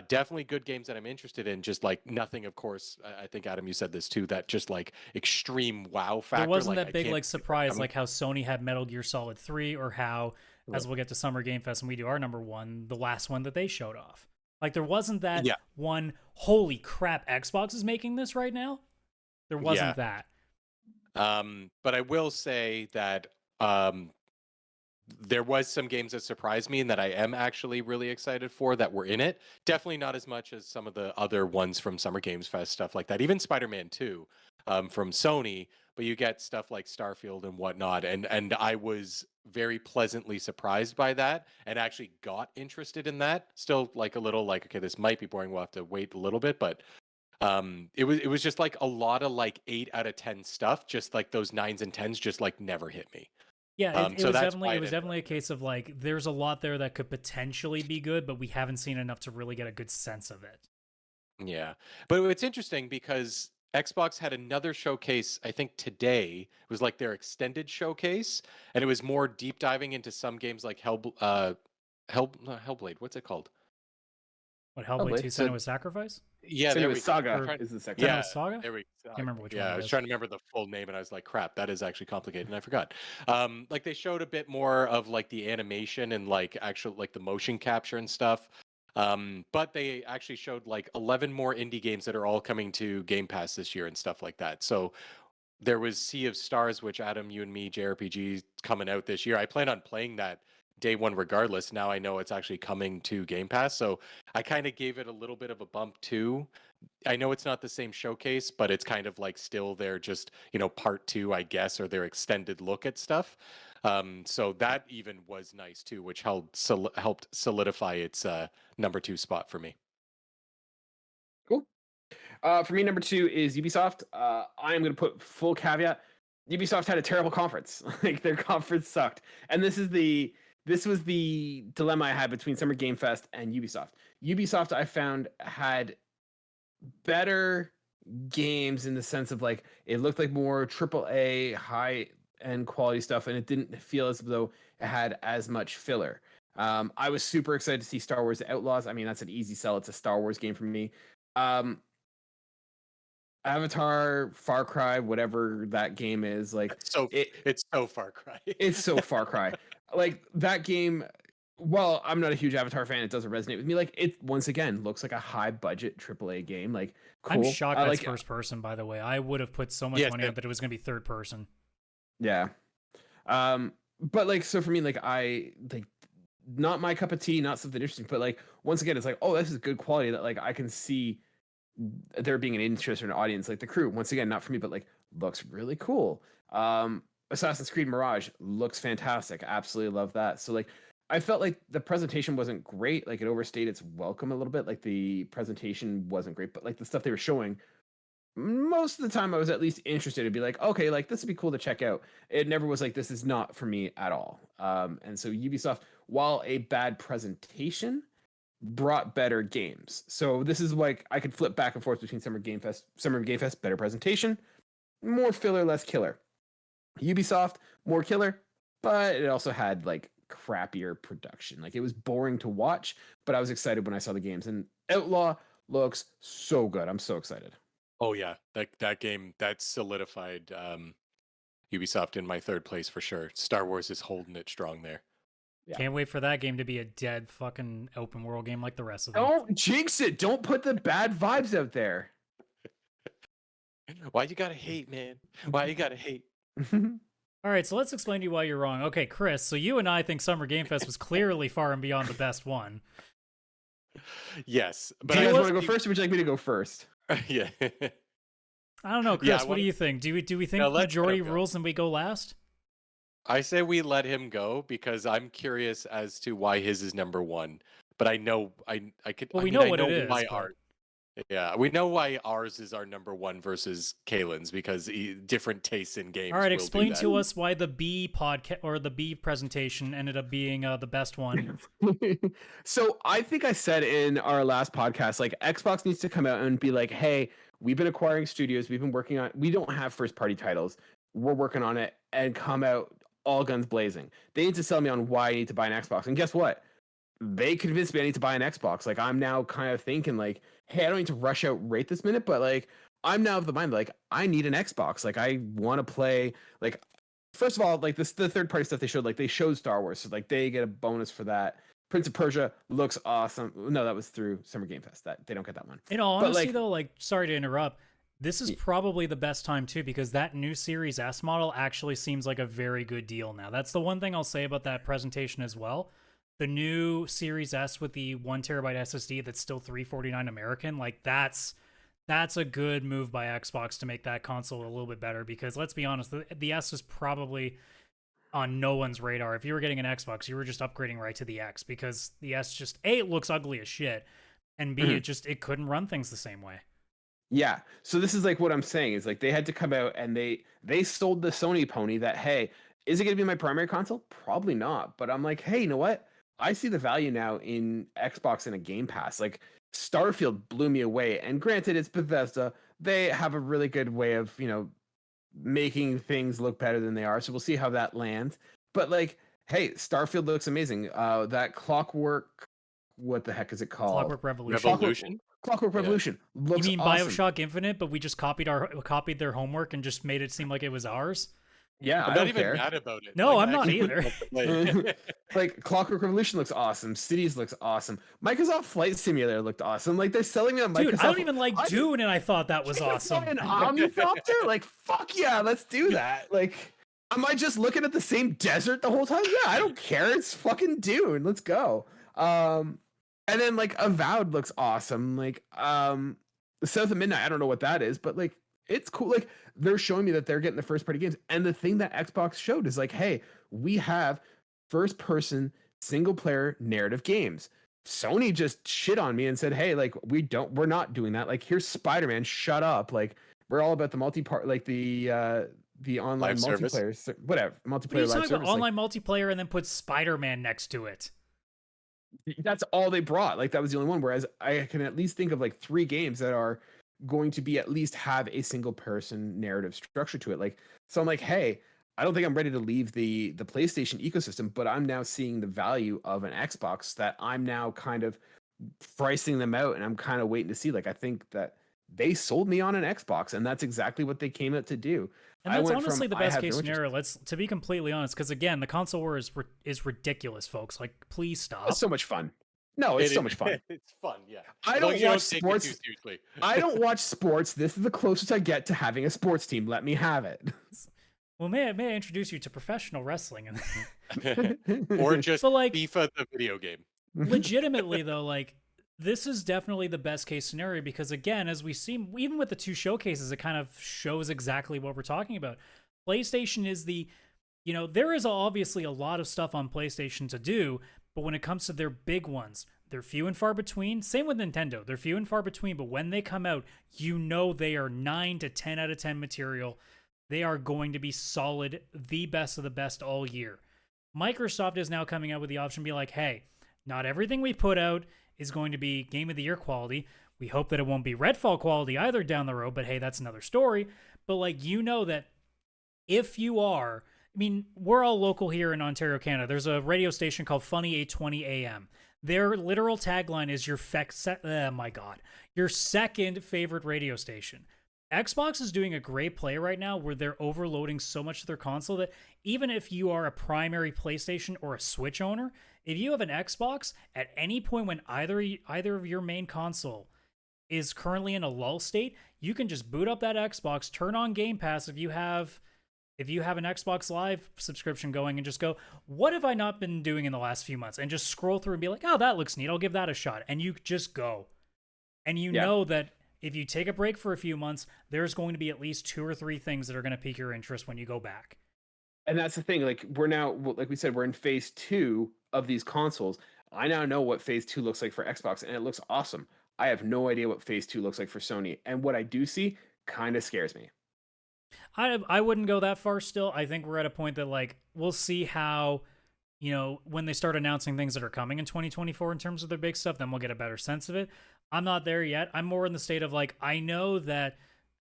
definitely good games that I'm interested in. Just like nothing, of course. I think Adam, you said this too. That just like extreme wow factor. There wasn't like, that big like surprise, like how Sony had Metal Gear Solid 3, or how, as we'll get to Summer Game Fest and we do our number 1, the last one that they showed off. Like there wasn't that one. Holy crap! Xbox is making this right now. There wasn't that. But I will say that there was some games that surprised me and that I am actually really excited for that were in it. Definitely not as much as some of the other ones from Summer Games Fest, stuff like that. Even Spider-Man 2 from Sony, but you get stuff like Starfield and whatnot. And I was very pleasantly surprised by that and actually got interested in that. Still like a little like, okay, this might be boring. We'll have to wait a little bit, but it was just like a lot of like 8 out of 10 stuff. Just like those 9s and 10s just like never hit me. Yeah, it was definitely a case of like there's a lot there that could potentially be good, but we haven't seen enough to really get a good sense of it. Yeah, but it's interesting because Xbox had another showcase, I think today. It was like their extended showcase, and it was more deep diving into some games like Hellblade. What's it called? What, Hellblade 2: Senua's Sacrifice? Yeah, there we Saga is the second. Yeah, Saga. There we Can't remember which one. Yeah, I was trying to remember the full name, and I was like, "Crap, that is actually complicated," and I forgot. Like they showed a bit more of like the animation and like actual like the motion capture and stuff. But they actually showed like 11 more indie games that are all coming to Game Pass this year and stuff like that. So there was Sea of Stars, which Adam, you and me, JRPG, coming out this year. I plan on playing that day one regardless. Now I know it's actually coming to Game Pass, so I kind of gave it a little bit of a bump too. I know it's not the same showcase, but it's kind of like still their just part 2, I guess, or their extended look at stuff. So that even was nice too, which helped solidify its number 2 spot for me. Cool. For me, number 2 is Ubisoft. I am going to put full caveat. Ubisoft had a terrible conference. Like their conference sucked, and this was the dilemma I had between Summer Game Fest and Ubisoft. Ubisoft, I found, had better games in the sense of like it looked like more AAA, high-end quality stuff, and it didn't feel as though it had as much filler. I was super excited to see Star Wars Outlaws. I mean, that's an easy sell. It's a Star Wars game for me. Avatar, Far Cry, whatever that game is, like it's so Far Cry. It's so Far Cry. Like that game, while I'm not a huge Avatar fan, it doesn't resonate with me. Like it once again looks like a high budget AAA game. Like cool. I'm shocked that's first person, by the way. I would have put so much money on that it was gonna be third person. Yeah. But like so for me, like I like not my cup of tea, not something interesting, but like once again, it's like, oh, this is good quality that like I can see there being an interest or an audience. Like the crew, once again, not for me, but like looks really cool. Assassin's Creed Mirage looks fantastic. Absolutely love that. So like I felt like the presentation wasn't great. Like it overstayed its welcome a little bit. Like the presentation wasn't great, but like the stuff they were showing, most of the time I was at least interested to be like, okay, like this would be cool to check out. It never was like, this is not for me at all. And so Ubisoft, while a bad presentation, brought better games. So this is like, I could flip back and forth between Summer Game Fest, better presentation, more filler, less killer. Ubisoft, more killer, but it also had like crappier production. Like it was boring to watch, but I was excited when I saw the games. And Outlaw looks so good. I'm so excited. Oh yeah, that game that solidified Ubisoft in my third place for sure. Star Wars is holding it strong there. Yeah. Can't wait for that game to be a dead fucking open world game like the rest of them. Don't jinx it. Don't put the bad vibes out there. Why you gotta hate, man? Why you gotta hate? All right, so let's explain to you why you're wrong. Okay, Chris, so you and I think Summer Game Fest was clearly far and beyond the best one. Yes, but do you guys want to go first, or would you like me to go first? Yeah. I don't know, Chris. What do you think? Do we think majority rules and we go last? I say we let him go because I'm curious as to why his is number one. But I know I could. Well, we know what it is. Why yeah, we know why ours is our number one versus Kaylan's because different tastes in games. All right, explain to us why the B podcast or the B presentation ended up being the best one. So I think I said in our last podcast, like Xbox needs to come out and be like, hey, we've been acquiring studios. We've been working on, we don't have first party titles. We're working on it, and come out all guns blazing. They need to sell me on why I need to buy an Xbox. And guess what? They convinced me I need to buy an Xbox. Like I'm now kind of thinking like, hey, I don't need to rush out right this minute, but like I'm now of the mind like I need an Xbox. Like I want to play. Like first of all, like the third party stuff they showed, like they showed Star Wars, so like they get a bonus for that. Prince of Persia looks awesome. No, that was through Summer Game Fest. That they don't get that one. In all honesty, though, like sorry to interrupt. This is probably the best time too because that new Series S model actually seems like a very good deal now. That's the one thing I'll say about that presentation as well. The new Series S with the 1 terabyte SSD that's still $349 American, like that's a good move by Xbox to make that console a little bit better because let's be honest, the S is probably on no one's radar. If you were getting an Xbox, you were just upgrading right to the X because the S just A, it looks ugly as shit, and B, it couldn't run things the same way. Yeah. So this is like what I'm saying is like they had to come out and they sold the Sony pony that, hey, is it going to be my primary console? Probably not. But I'm like, hey, you know what? I see the value now in Xbox and a Game Pass. Like Starfield blew me away. And granted, it's Bethesda. They have a really good way of, you know, making things look better than they are. So we'll see how that lands. But like, hey, Starfield looks amazing. That Clockwork, what the heck is it called? Clockwork Revolution. Clockwork Revolution looks You mean awesome. BioShock Infinite, but we just copied their homework and just made it seem like it was ours? Yeah, I'm not even mad about it. No, like, I'm not either. Like Clockwork Revolution looks awesome. Cities looks awesome. Microsoft Flight Simulator looked awesome. Like they're selling me on Microsoft. Dude, I don't even like Dune, and I thought that was awesome. An Omnithopter? Like fuck yeah, let's do that. Like, am I just looking at the same desert the whole time? Yeah, I don't care. It's fucking Dune. Let's go. And then like Avowed looks awesome. Like South of Midnight, I don't know what that is, but like it's cool. Like they're showing me that they're getting the first party games. And the thing that Xbox showed is like, hey, we have first person single player narrative games. Sony just shit on me and said, hey, like we're not doing that. Like here's Spider-Man, shut up. Like we're all about the multi-part, like the online multiplayer, whatever, multiplayer live service. Online multiplayer and then put Spider-Man next to it. That's all they brought. Like that was the only one. Whereas I can at least think of like 3 games that are going to be at least have a single person narrative structure to it. Like, so I'm like, hey, I don't think I'm ready to leave the PlayStation ecosystem, but I'm now seeing the value of an Xbox that I'm now kind of pricing them out, and I'm kind of waiting to see. Like, I think that they sold me on an Xbox, and that's exactly what they came out to do. And that's honestly the best case scenario. To be completely honest, because again, the console war is ridiculous, folks. Like, please stop. It's so much fun. No, it's so much fun. It's fun, yeah. I don't watch sports. I don't watch sports. This is the closest I get to having a sports team. Let me have it. Well, may I introduce you to professional wrestling? Or just so, like, FIFA, the video game. Legitimately, though, like, this is definitely the best case scenario because, again, as we see, even with the 2 showcases, it kind of shows exactly what we're talking about. PlayStation is there is obviously a lot of stuff on PlayStation to do, but when it comes to their big ones, they're few and far between. Same with Nintendo. They're few and far between, but when they come out, they are 9 to 10 out of 10 material. They are going to be solid, the best of the best all year. Microsoft is now coming out with the option to be like, hey, not everything we put out is going to be Game of the Year quality. We hope that it won't be Redfall quality either down the road, but hey, that's another story. But that if you are, we're all local here in Ontario, Canada. There's a radio station called Funny 820 AM. Their literal tagline is your second favorite radio station. Xbox is doing a great play right now where they're overloading so much of their console that even if you are a primary PlayStation or a Switch owner, if you have an Xbox, at any point when either of your main console is currently in a lull state, you can just boot up that Xbox, turn on Game Pass if you have an Xbox Live subscription going, and just go, what have I not been doing in the last few months? And just scroll through and be like, oh, that looks neat. I'll give that a shot. And you just go. And you know that if you take a break for a few months, there's going to be at least 2 or 3 things that are going to pique your interest when you go back. And that's the thing. Like, we're now, like we said, we're in phase 2 of these consoles. I now know what phase 2 looks like for Xbox, and it looks awesome. I have no idea what phase 2 looks like for Sony. And what I do see kind of scares me. I wouldn't go that far still. I think we're at a point that, like, we'll see how, when they start announcing things that are coming in 2024 in terms of their big stuff, then we'll get a better sense of it. I'm not there yet. I'm more in the state of, like, I know that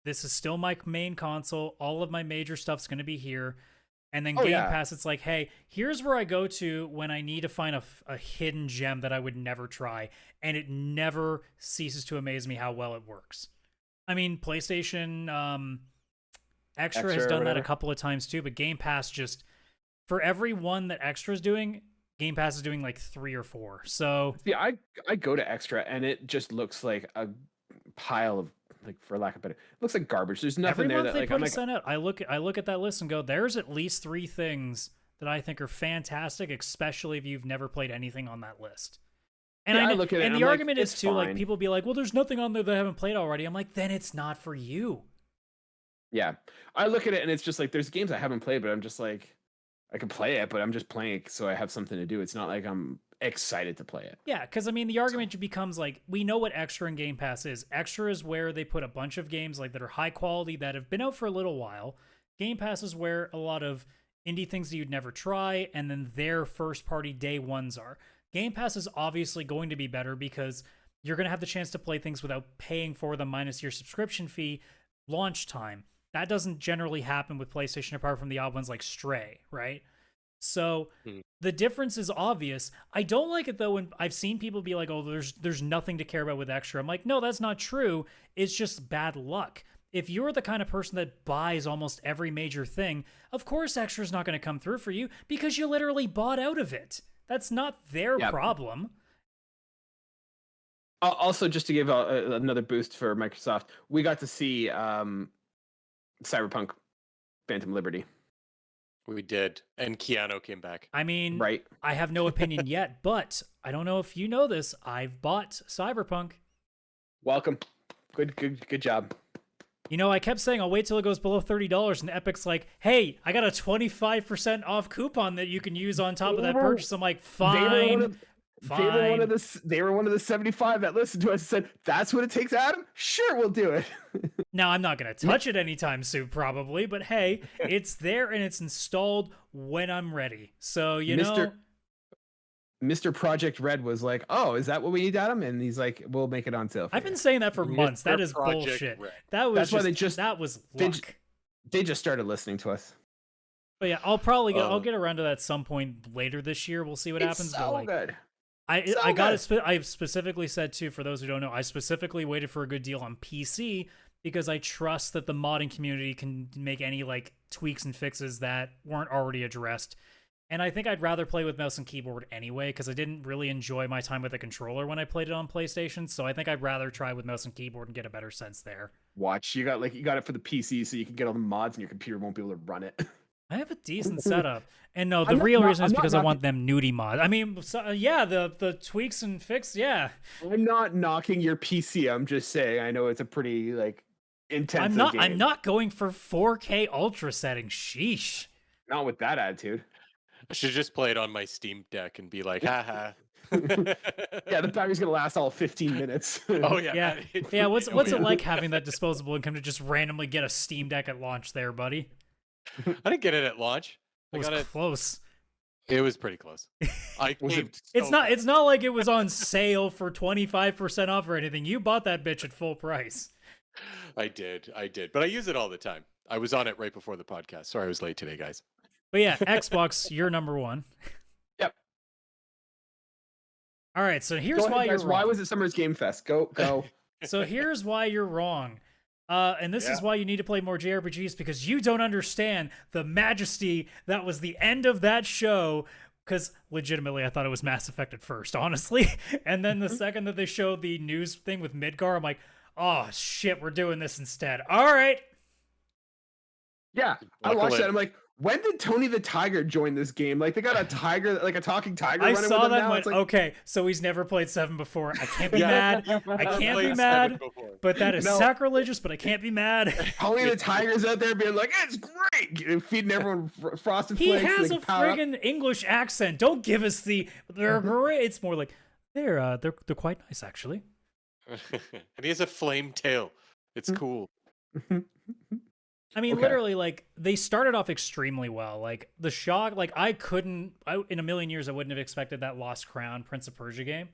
this is still my main console. All of my major stuff's going to be here. And then Game Pass, it's like, hey, here's where I go to when I need to find a hidden gem that I would never try. And it never ceases to amaze me how well it works. PlayStation Extra has done that a couple of times too, but Game Pass just, for every one that Extra is doing, Game Pass is doing like 3 or 4. So yeah, I go to Extra and it just looks like a pile of, like, for lack of better, it looks like garbage. There's nothing there that, like, I'm like, out. I look at that list and go, there's at least 3 things that I think are fantastic, especially if you've never played anything on that list. And I look at it, and the argument is too, like, people be like, well, there's nothing on there that I haven't played already. I'm like, then it's not for you. Yeah, I look at it and it's just like, there's games I haven't played, but I'm just like, I can play it, but I'm just playing it so I have something to do. It's not like I'm excited to play it. Yeah, because the argument becomes like, we know what Extra and Game Pass is. Extra is where they put a bunch of games like that are high quality that have been out for a little while. Game Pass is where a lot of indie things that you'd never try, and then their first party day ones are. Game Pass is obviously going to be better because you're going to have the chance to play things without paying for them minus your subscription fee launch time. That doesn't generally happen with PlayStation apart from the odd ones like Stray, right? So the difference is obvious. I don't like it though when I've seen people be like, oh, there's nothing to care about with Extra. I'm like, no, that's not true. It's just bad luck. If you're the kind of person that buys almost every major thing, of course Extra is not going to come through for you because you literally bought out of it. That's not their problem. Also, just to give another boost for Microsoft, we got to see Cyberpunk Phantom Liberty. We did. And Keanu came back. Right. I have no opinion yet, but I don't know if you know this. I've bought Cyberpunk. Welcome. Good job. I kept saying I'll wait till it goes below $30, and Epic's like, hey, I got a 25% off coupon that you can use on top of that purchase. I'm like, fine. They were one of the 75 that listened to us and said, that's what it takes, Adam? Sure, we'll do it. Now, I'm not going to touch it anytime soon, probably, but hey, it's there and it's installed when I'm ready. So, Mr. Project Red was like, oh, is that what we need, Adam? And he's like, we'll make it on sale. I've been saying that for months. That is bullshit. That was luck. They just started listening to us. But yeah, I'll get around to that at some point later this year. We'll see what happens. So good. I specifically said too, for those who don't know, I specifically waited for a good deal on PC because I trust that the modding community can make any like tweaks and fixes that weren't already addressed. And I think I'd rather play with mouse and keyboard anyway, because I didn't really enjoy my time with the controller when I played it on PlayStation. So I think I'd rather try with mouse and keyboard and get a better sense there. Watch, you got it for the PC, so you can get all the mods and your computer won't be able to run it. I have a decent setup. And no, the I'm real not- reason is I'm not because I knocking- want them nudie mods. I mean, yeah, the tweaks and fix, yeah. I'm not knocking your PC. I'm just saying I know it's a pretty like intensive game. I'm not going for 4K ultra settings. Sheesh. Not with that attitude. I should just play it on my Steam Deck and be like, haha. Yeah, the battery's gonna last all 15 minutes. Oh yeah. Yeah. that- Yeah, what's oh, it yeah. like having that disposable income to just randomly get a Steam Deck at launch there, buddy? I didn't get it at launch. It I was got it. close. It was pretty close. I Was came it- It's so not fast. it's not like it was on sale for 25% off or anything. You bought that bitch at full price. I did, but I use it all the time. I was on it right before the podcast. Sorry, I was late today, guys. But yeah, Xbox, you're number 1. Yep. All right, so here's Go ahead, why guys. you're Why wrong. was it Summer's Game Fest? Go. So here's why you're wrong. And this is Yeah. why you need to play more JRPGs, because you don't understand the majesty that was the end of that show. Because legitimately, I thought it was Mass Effect at first, honestly. And then the second that they showed the news thing with Midgar, I'm like, oh shit, we're doing this instead. All right. Yeah, I Buckle watched in. that. I'm like, when did Tony the Tiger join this game? Like, they got a tiger, like a talking tiger I running saw with them that now. and went, It's like, okay, so he's never played 7 before. I can't be Yeah. mad. I I've can't played be 7 mad. before. But that is No. sacrilegious, but I can't be mad. Tony the Tiger's out there being like, it's great, feeding everyone frosted He flakes. has they a power up. friggin' English accent. Don't give us they're great. It's more like they're quite nice actually. And he has a flame tail. It's cool. I mean, Okay. literally, like they started off extremely well. Like the shock, like in a million years, I wouldn't have expected that Lost Crown Prince of Persia game,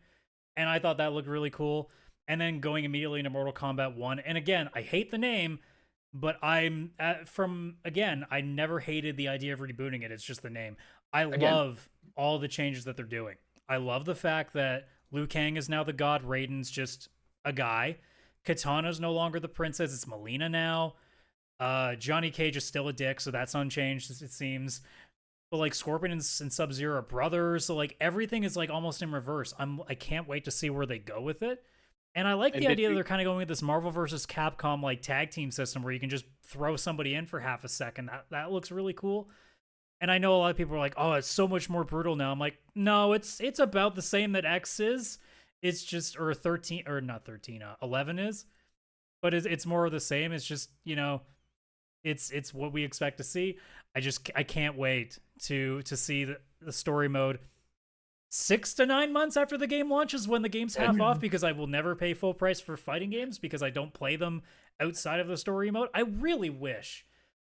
and I thought that looked really cool. And then going immediately into Mortal Kombat 1, and again, I hate the name, but I never hated the idea of rebooting it. It's just the name. I love all the changes that they're doing. I love the fact that Liu Kang is now the god, Raiden's just a guy. Katana's no longer the princess, it's Melina now. Johnny Cage is still a dick, so that's unchanged, it seems. But like Scorpion and Sub-Zero are brothers, so like everything is like almost in reverse. I can't wait to see where they go with it. And I like And the did idea that you- they're kind of going with this Marvel versus Capcom like tag team system where you can just throw somebody in for half a second. That looks really cool. And I know a lot of people are like, "Oh, it's so much more brutal now." I'm like, "No, it's about the same that X is. It's just 11 is, but it's more of the same. It's just, it's what we expect to see. I can't wait to see the story mode 6 to 9 months after the game launches, when the game's half off, because I will never pay full price for fighting games because I don't play them outside of the story mode. I really wish.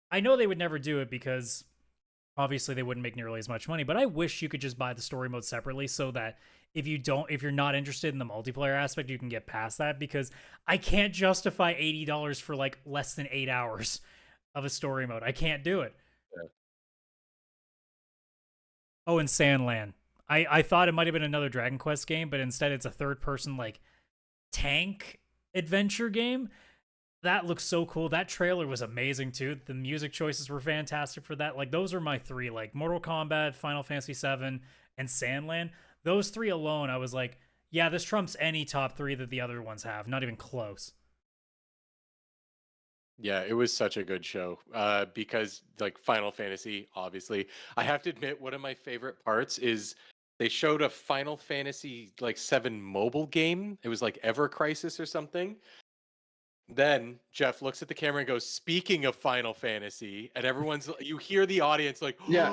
I know they would never do it because obviously they wouldn't make nearly as much money, but I wish you could just buy the story mode separately so that if you're not interested in the multiplayer aspect, you can get past that, because I can't justify $80 for like less than 8 hours of a story mode. I can't do it. Yeah. Oh, and Sandland. I thought it might have been another Dragon Quest game, but instead it's a third-person like tank adventure game. That looks so cool. That trailer was amazing too. The music choices were fantastic for that. Like those are my 3, like Mortal Kombat, Final Fantasy VII, and Sandland. Those 3 alone, I was like, yeah, this trumps any top 3 that the other ones have. Not even close. Yeah, it was such a good show. Because like Final Fantasy, obviously, I have to admit, one of my favorite parts is they showed a Final Fantasy like 7 mobile game. It was like Ever Crisis or something. Then Jeff looks at the camera and goes, "Speaking of Final Fantasy," and you hear the audience like, Yeah.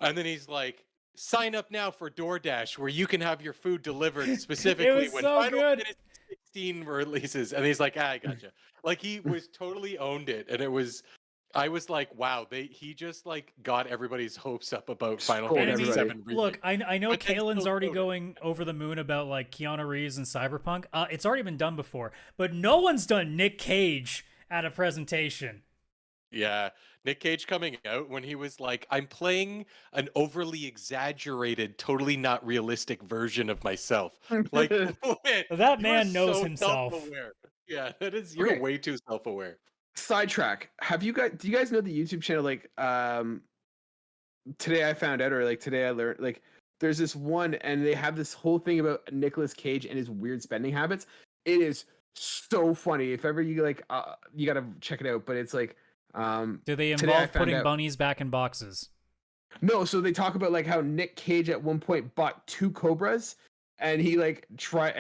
and then he's like, "Sign up now for DoorDash, where you can have your food delivered specifically was when so Final good. Fantasy 16 releases." And he's like, "I gotcha." Like he was totally owned it, and I was like, wow, he just like got everybody's hopes up about Final Sold Fantasy everybody. 7 remake. Look, I know But then Kaylan's still already wrote it. going over the moon about like Keanu Reeves and Cyberpunk. It's already been done before, but no one's done Nick Cage at a presentation. Yeah, Nick Cage coming out when he was like, "I'm playing an overly exaggerated, totally not realistic version of myself." Like, man, That you man are knows so himself. self-aware. Yeah, you're Okay. way too self-aware. Sidetrack. Do you guys know the YouTube channel like Today I Found Out, or like Today I Learned, like there's this one and they have this whole thing about Nicolas Cage and his weird spending habits. It is so funny. If ever you like you got to check it out, but it's like Do they Today I involve found putting out. bunnies back in boxes? No, so they talk about like how Nick Cage at one point bought 2 cobras, and he like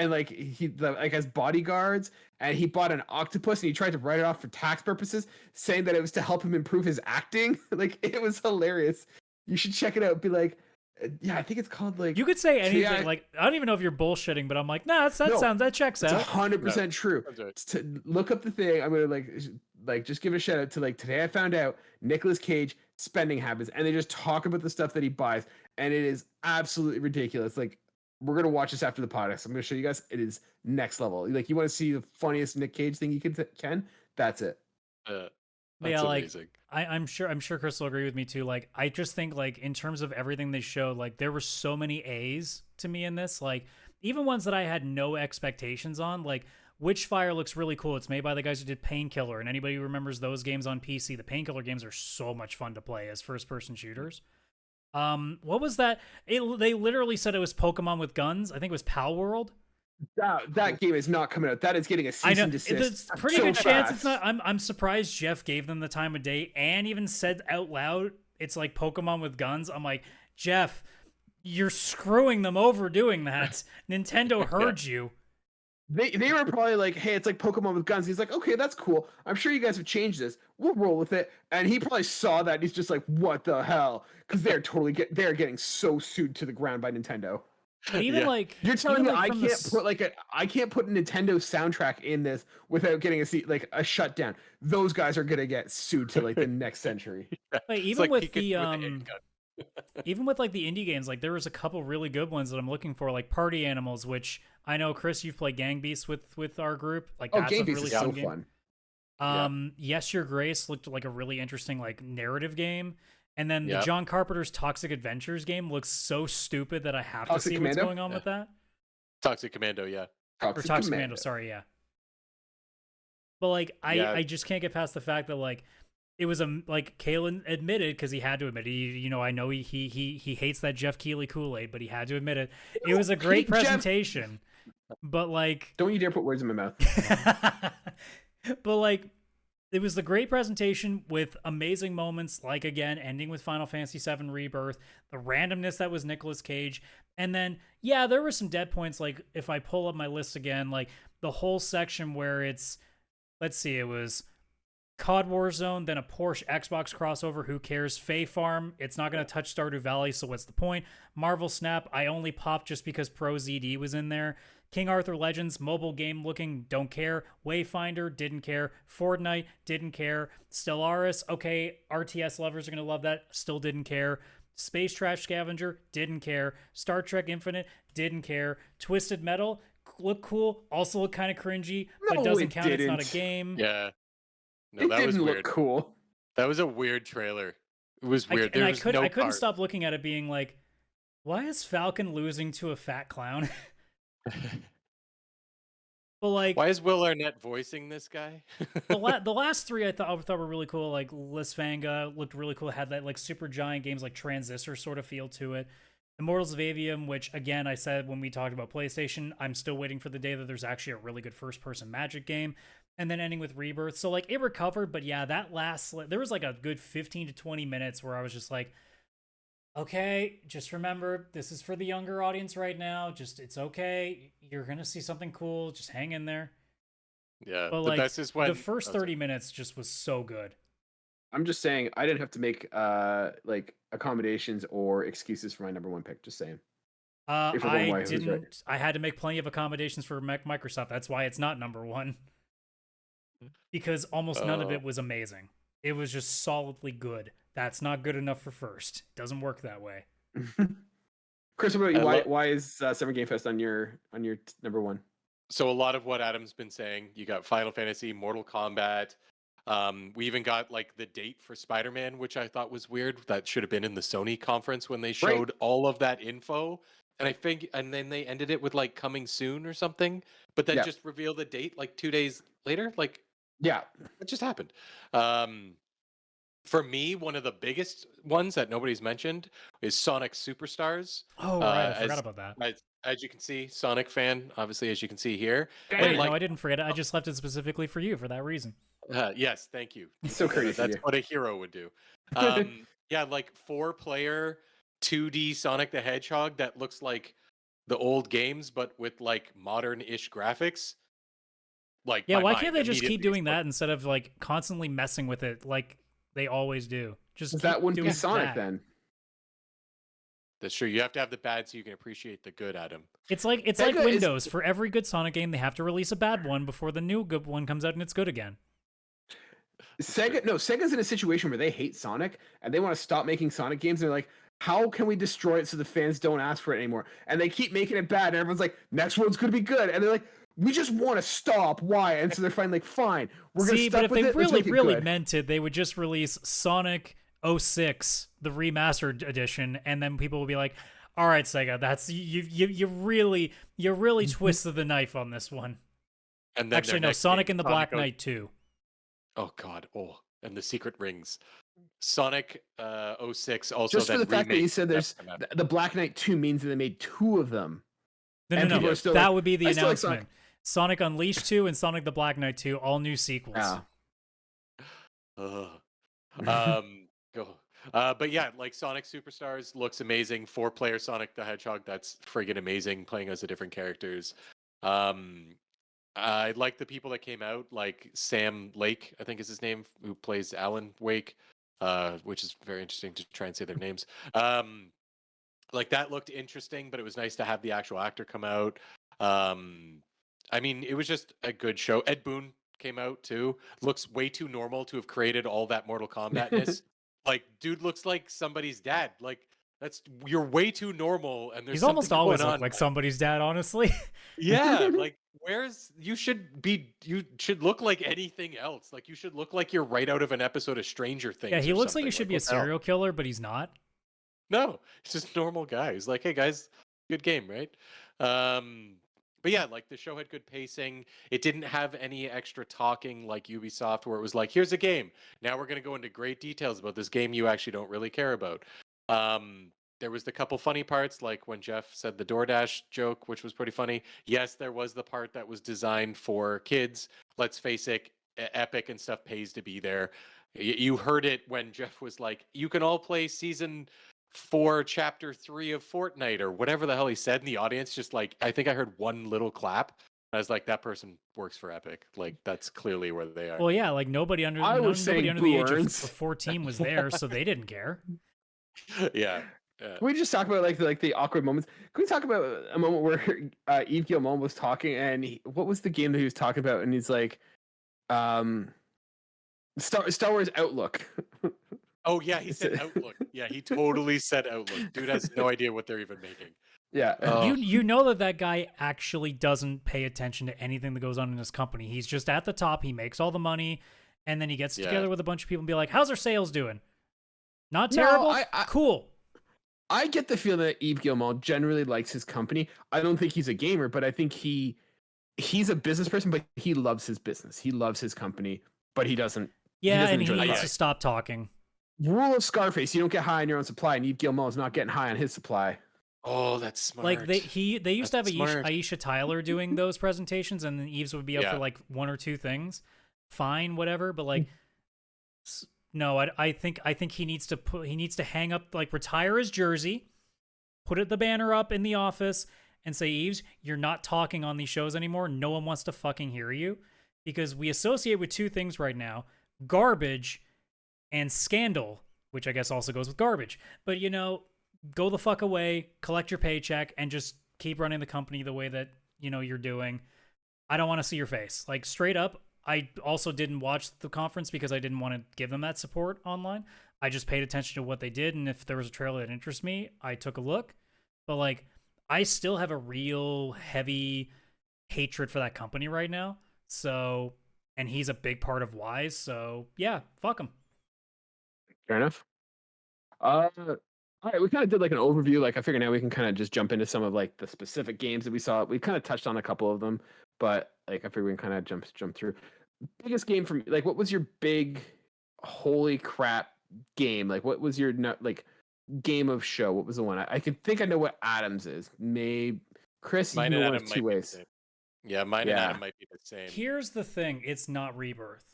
like has bodyguards, and he bought an octopus, and he tried to write it off for tax purposes, saying that it was to help him improve his acting. Like it was hilarious. You should check it out. Be like, yeah, I think it's called like. You could say anything. Yeah, Like I don't even know if you're bullshitting, but I'm like, nah, that checks it's out. 100% true. That's right. To look up the thing, I'm gonna like just give a shout out to like today I found out Nicolas Cage spending habits, and they just talk about the stuff that he buys, and it is absolutely ridiculous. Like we're gonna watch this after the podcast. I'm gonna show you guys. It is next level. Like you want to see the funniest Nick Cage thing you can? That's it. That's Yeah, like amazing. I'm sure Chris will agree with me too. Like I just think like in terms of everything they showed, like there were so many A's to me in this. Like even ones that I had no expectations on. Like Witchfire looks really cool. It's made by the guys who did Painkiller, and anybody who remembers those games on PC, the Painkiller games are so much fun to play as first-person shooters. What was that? They literally said it was Pokemon with guns. I think it was Pal World. That game is not coming out. That is getting a cease and desist. There's a pretty so good chance it's fast. not. I'm surprised Jeff gave them the time of day and even said out loud it's like Pokemon with guns. I'm like, Jeff, you're screwing them over doing that. Nintendo heard you. They were probably like, hey, it's like Pokemon with guns. He's like, okay, that's cool. I'm sure you guys have changed this. We'll roll with it. And he probably saw that. And he's just like, what the hell? Because they're getting so sued to the ground by Nintendo. But even like You're telling even me like I can't put a Nintendo soundtrack in this without getting a shutdown. Those guys are gonna get sued to like the next century. like, It's even like with Pikachu the with a handgun. even with like the indie games, like there was a couple really good ones that I'm looking for, like Party Animals, which I know Chris, you've played Gang Beasts with our group. Like that's Game a Beasts really is fun so game. fun. Yes, Your Grace looked like a really interesting like narrative game. And then the Yep. John Carpenter's Toxic Adventures game looks so stupid that I have to Toxic see Commando? what's going on with that. Toxic Commando, yeah. Or Toxic Commando, sorry, yeah. But like Yeah. I just can't get past the fact that like it was like Kaylan admitted, because he had to admit it. You know, I know he hates that Jeff Keighley Kool-Aid, but he had to admit it. It was a great presentation. But like Don't you dare put words in my mouth. but like it was the great presentation with amazing moments, like again ending with Final Fantasy VII Rebirth, the randomness that was Nicolas Cage, and then yeah, there were some dead points. Like if I pull up my list again, like the whole section where it's, let's see, it was COD Warzone, then a Porsche Xbox crossover. Who cares? Fae Farm. It's not going to touch Stardew Valley, so what's the point? Marvel Snap. I only popped just because Pro ZD was in there. King Arthur Legends, mobile game looking, don't care. Wayfinder, didn't care. Fortnite, didn't care. Stellaris, okay, RTS lovers are going to love that, still didn't care. Space Trash Scavenger, didn't care. Star Trek Infinite, didn't care. Twisted Metal, look cool, also look kind of cringy, but No, doesn't it count, it's not a didn't. game. Yeah. No, It that was didn't weird. look cool. That was a weird trailer. It was weird. I There was no couldn't part. stop looking at it being like, why is Falcon losing to a fat clown? But like, Why is Will Arnett voicing this guy? the last three I thought were really cool. Like Lisfanga looked really cool. Had that like super giant games like Transistor sort of feel to it. Immortals of Avium, which again I said when we talked about PlayStation, I'm still waiting for the day that there's actually a really good first person Magic game. And then ending with Rebirth. So like it recovered, but yeah, that last there was like a good 15 to 20 minutes where I was just like, okay, just remember this is for the younger audience right now. Just it's okay. You're gonna see something cool. Just hang in there. Yeah, But the like best is when the first oh, sorry. 30 minutes just was so good. I'm just saying I didn't have to make like accommodations or excuses for my number one pick. Just saying. If we're going I why, who's right? didn't. I had to make plenty of accommodations for Microsoft. That's why it's not number one. Because almost none of it was amazing. It was just solidly good. That's not good enough for first. It doesn't work that way. Chris, what about you? Why is Summer Game Fest on your number one? So a lot of what Adam's been saying. You got Final Fantasy, Mortal Kombat. We even got like the date for Spider-Man, which I thought was weird. That should have been in the Sony conference when they showed all of that info. And I think, and then they ended it with like coming soon or something, but then just revealed the date like 2 days later. Like, Yeah, it just happened. For me, one of the biggest ones that nobody's mentioned is Sonic Superstars. Oh right, I forgot about that. As you can see, Sonic fan, obviously, as you can see here. Wait, Like, no, I didn't forget it. I just left it specifically for you for that reason. yes, thank you. So courteous of That's you. what a hero would do. Yeah, like 4-player 2D Sonic the Hedgehog that looks like the old games, but with like modern-ish graphics. Like, Yeah, my why mind can't they just keep immediately doing that instead of like constantly messing with it like they always do? Just keep That wouldn't be doing Sonic that. then. That's true. You have to have the bad so you can appreciate the good, Adam. It's like Sega is- Windows. For every good Sonic game, they have to release a bad one before the new good one comes out and it's good again. Sega's in a situation where they hate Sonic and they want to stop making Sonic games. And they're like, how can we destroy it so the fans don't ask for it anymore? And they keep making it bad, and everyone's like, next one's gonna be good. And they're like, we just want to stop. Why? And so they're finally like, fine, we're gonna See, stop but if with they it. Let's really, make it really good. meant it, they would just release Sonic 06, the remastered edition, and then people will be like, all right, Sega, that's you really twisted the knife on this one. And then Actually, their no, next Sonic game, and the Sonic Black Knight 2. Oh god, and the secret rings. Sonic 06 also Just for then the fact that you remake said there's September. the Black Knight 2 means that they made 2 of them. No, And no, people no. are still That like, would be the "I still like Sonic." announcement. Sonic Unleashed 2 and Sonic the Black Knight 2, all new sequels. Yeah. Go. But yeah, like Sonic Superstars looks amazing. 4-player Sonic the Hedgehog, that's friggin' amazing, playing as the different characters. I like the people that came out, like Sam Lake, I think is his name, who plays Alan Wake, which is very interesting to try and say their names. Like that looked interesting, but it was nice to have the actual actor come out. I mean, it was just a good show. Ed Boon came out too. Looks way too normal to have created all that Mortal Kombat-ness. Like, dude looks like somebody's dad. Like, you're way too normal, and there's He's almost something always going looked on. like somebody's dad, honestly. Yeah, like you should look like anything else. Like you should look like you're right out of an episode of Stranger Things. Yeah, he or looks like he something. should be a what the hell? serial killer, but he's not. No, he's just a normal guy. He's like, hey guys, good game, right? But yeah, like the show had good pacing. It didn't have any extra talking like Ubisoft, where it was like, here's a game. Now we're going to go into great details about this game you actually don't really care about. There was the couple funny parts, like when Jeff said the DoorDash joke, which was pretty funny. Yes, there was the part that was designed for kids. Let's face it, Epic and stuff pays to be there. You heard it when Jeff was like, you can all play season 4 chapter 3 of Fortnite or whatever the hell he said in the audience. Just like, I think I heard one little clap. I was like, that person works for Epic. Like, that's clearly where they are. Well, yeah, like nobody under saying the age of Burns. 14 was there, so they didn't care. Yeah. Can we just talk about like the awkward moments? Can we talk about a moment where Yves Guillemot was talking, and what was the game that he was talking about? And he's like, Star Wars Outlook. Oh yeah, he said Outlook. Yeah, he totally said Outlook. Dude has no idea what they're even making. Yeah. Oh. You know that guy actually doesn't pay attention to anything that goes on in his company. He's just at the top. He makes all the money, and then he gets together with a bunch of people and be like, "How's our sales doing? Not terrible. Cool." I get the feeling that Yves Guillemot generally likes his company. I don't think he's a gamer, but I think he's a business person, but he loves his business. He loves his company, but he doesn't. Yeah, doesn't and he enjoy the needs to product. stop talking. Rule of Scarface: you don't get high on your own supply, and Yves Guillemot is not getting high on his supply. Oh, that's smart. Like they used to have That's smart. Aisha Tyler doing those presentations, and then Eves would be up Yeah. for like 1 or 2 things. Fine, whatever, but like, no, I think he needs to hang up, like, retire his jersey, put the banner up in the office, and say, Eves, you're not talking on these shows anymore. No one wants to fucking hear you, because we associate with 2 things right now: garbage and scandal, which I guess also goes with garbage. But you know, go the fuck away, collect your paycheck, and just keep running the company the way that, you know, you're doing. I don't want to see your face. Like, straight up, I also didn't watch the conference because I didn't want to give them that support online. I just paid attention to what they did, and if there was a trailer that interests me, I took a look. But, like, I still have a real heavy hatred for that company right now. So, and he's a big part of Wise, so yeah, fuck him. Fair enough. All right, we kind of did like an overview. Like, I figured now we can kind of just jump into some of like the specific games that we saw. We kind of touched on a couple of them, but like I figured we can kind of jump through. Biggest game for me, like, what was your big holy crap game? Like, what was your like game of show? What was the one? I could think I know what Adams is. Maybe Chris, Mine you and know one Adam of might two be the ways. same. Yeah, mine and Adam might be the same. Here's the thing: it's not Rebirth.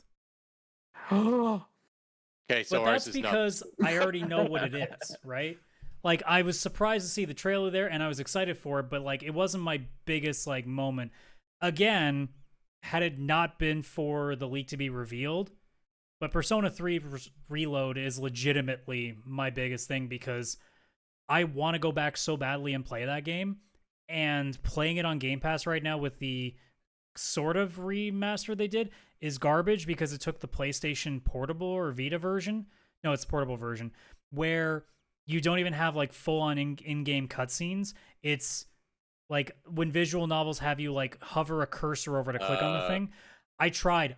Okay, so But ours that's is because I already know what it is, right? Like, I was surprised to see the trailer there, and I was excited for it, but like, it wasn't my biggest like moment. Again, had it not been for the leak to be revealed, but Persona 3 Reload is legitimately my biggest thing because I want to go back so badly and play that game, and playing it on Game Pass right now with the sort of remaster they did is garbage because it took the PlayStation Portable or Vita version. No, it's portable version where you don't even have like full on in-game cutscenes. It's like when visual novels have you like hover a cursor over to click on the thing. I tried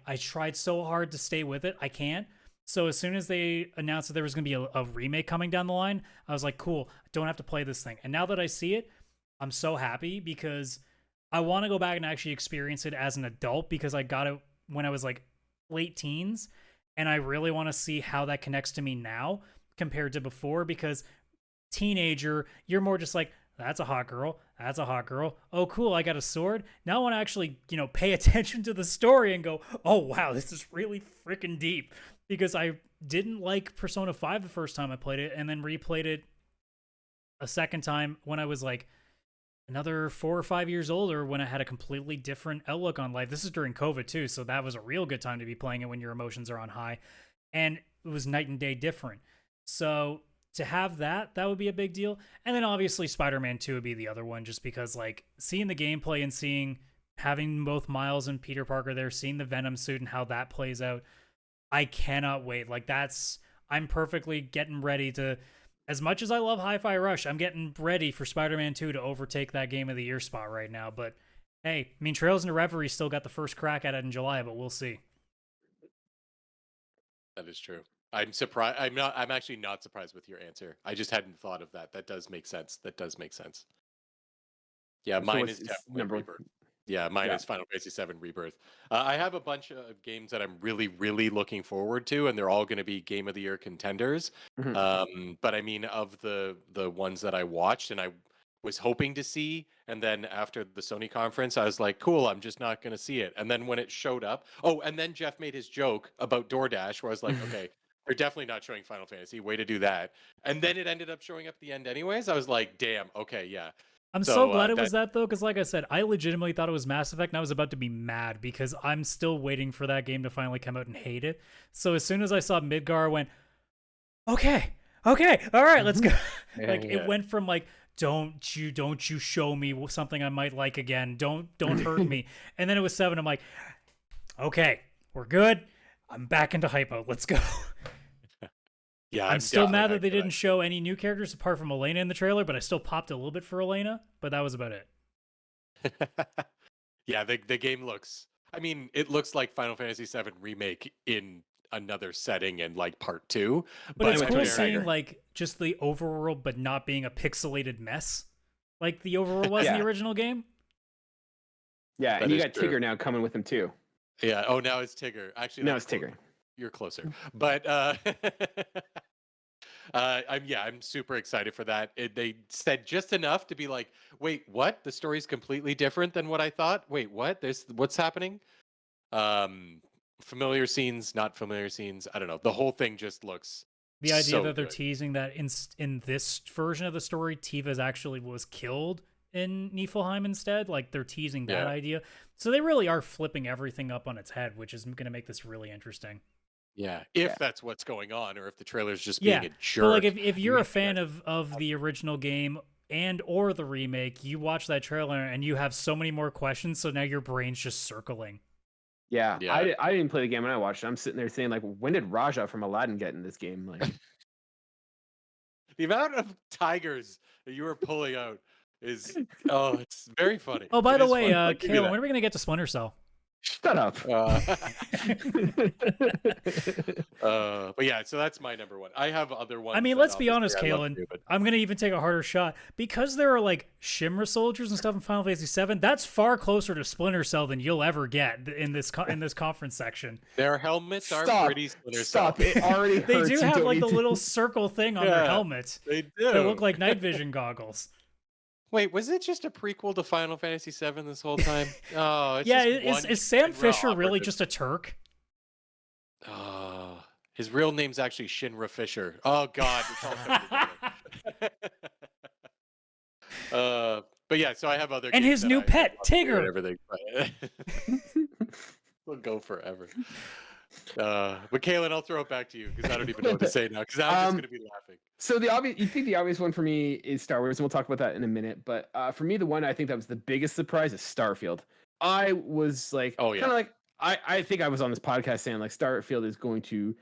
so hard to stay with it. I can't. So as soon as they announced that there was going to be a remake coming down the line, I was like, cool, I don't have to play this thing. And now that I see it, I'm so happy because I want to go back and actually experience it as an adult because I got it when I was like late teens. And I really want to see how that connects to me now compared to before because teenager, you're more just like, that's a hot girl. That's a hot girl. Oh, cool. I got a sword. Now I want to actually, pay attention to the story and go, oh, wow, this is really freaking deep. Because I didn't like Persona 5 the first time I played it and then replayed it a second time when I was like another 4 or 5 years older when I had a completely different outlook on life. This is during COVID too, so that was a real good time to be playing it when your emotions are on high. And it was night and day different. So to have that would be a big deal. And then obviously Spider-Man 2 would be the other one just because like seeing the gameplay and having both Miles and Peter Parker there, seeing the Venom suit and how that plays out, I cannot wait. Like I'm perfectly getting ready to, as much as I love Hi-Fi Rush, I'm getting ready for Spider-Man 2 to overtake that Game of the Year spot right now. But hey, I mean, Trails into Reverie still got the first crack at it in July, but we'll see. That is true. I'm surprised. I'm actually not surprised with your answer. I just hadn't thought of that. That does make sense. Yeah, So mine what's is his definitely number? Rebirth. Yeah, mine is Final Fantasy VII Rebirth. I have a bunch of games that I'm really, really looking forward to, and they're all going to be Game of the Year contenders. Mhm. But I mean, of the ones that I watched and I was hoping to see, and then after the Sony conference, I was like, cool, I'm just not going to see it. And then when it showed up, and then Jeff made his joke about DoorDash, where I was like, okay, they're definitely not showing Final Fantasy. Way to do that. And then it ended up showing up at the end anyways. I was like, damn, okay, yeah. I'm so glad it was that though, because like I said, I legitimately thought it was Mass Effect and I was about to be mad because I'm still waiting for that game to finally come out and hate it. So as soon as I saw Midgar, I went, okay, all right, let's go. It went from like, don't you show me something I might like again. Don't hurt me. And then it was 7. I'm like, okay, we're good. I'm back into hype mode. Let's go. Yeah, I'm still mad that they didn't show any new characters apart from Elena in the trailer, but I still popped a little bit for Elena, but that was about it. Yeah, the game looks, I mean, it looks like Final Fantasy VII Remake in another setting and like part 2. But it's cool seeing like just the overworld, but not being a pixelated mess like the overworld was in the original game. Yeah, and you got Tigger now coming with him too. Yeah. Oh, now it's Tigger. Actually, now it's Tigger. You're closer, but I'm super excited for that. They said just enough to be like, wait, what? The story's completely different than what I thought. Wait, what? What's happening? Familiar scenes, not familiar scenes. I don't know. The whole thing just looks. The idea that they're teasing that in this version of the story, Tifa's actually was killed in Niflheim instead. Like they're teasing that idea. So they really are flipping everything up on its head, which is going to make this really interesting. Yeah, if that's what's going on, or if the trailer's just being a jerk. But like if you're a fan of the original game and or the remake, you watch that trailer and you have so many more questions, so now your brain's just circling. Yeah. I didn't play the game when I watched it. I'm sitting there saying like, when did Raja from Aladdin get in this game? Like the amount of tigers that you were pulling out is it's very funny. Oh, by the way, Kaylan, when are we gonna get to Splinter Cell? Shut up. But yeah, so that's my number one. I have other ones. I mean, that let's be honest, obviously I love Kaylan. too, but- I'm gonna even take a harder shot because there are like Shimmer soldiers and stuff in Final Fantasy VII. That's far closer to Splinter Cell than you'll ever get in this conference section. Their helmets are Stop. pretty Splinter Stop. Cell. It already They hurts. do You have don't like need the to- little circle thing on their Yeah, helmet. They do. They look like night vision goggles. Wait, was it just a prequel to Final Fantasy VII this whole time? Oh, it's Yeah, just one is Sam Shinra Fisher really operative. just a Turk? Oh, his real name's actually Shinra Fisher. Oh God, it's all coming together. But yeah, so I have other. And games his that new I pet, love too and Tigger. everything. But we'll go forever. But Kaylan, I'll throw it back to you because I don't even know what to say now because I'm just gonna be laughing. So you think the obvious one for me is Star Wars, and we'll talk about that in a minute. But for me, the one I think that was the biggest surprise is Starfield. I was like, Oh, yeah. kind of like I think I was on this podcast saying like Starfield is going to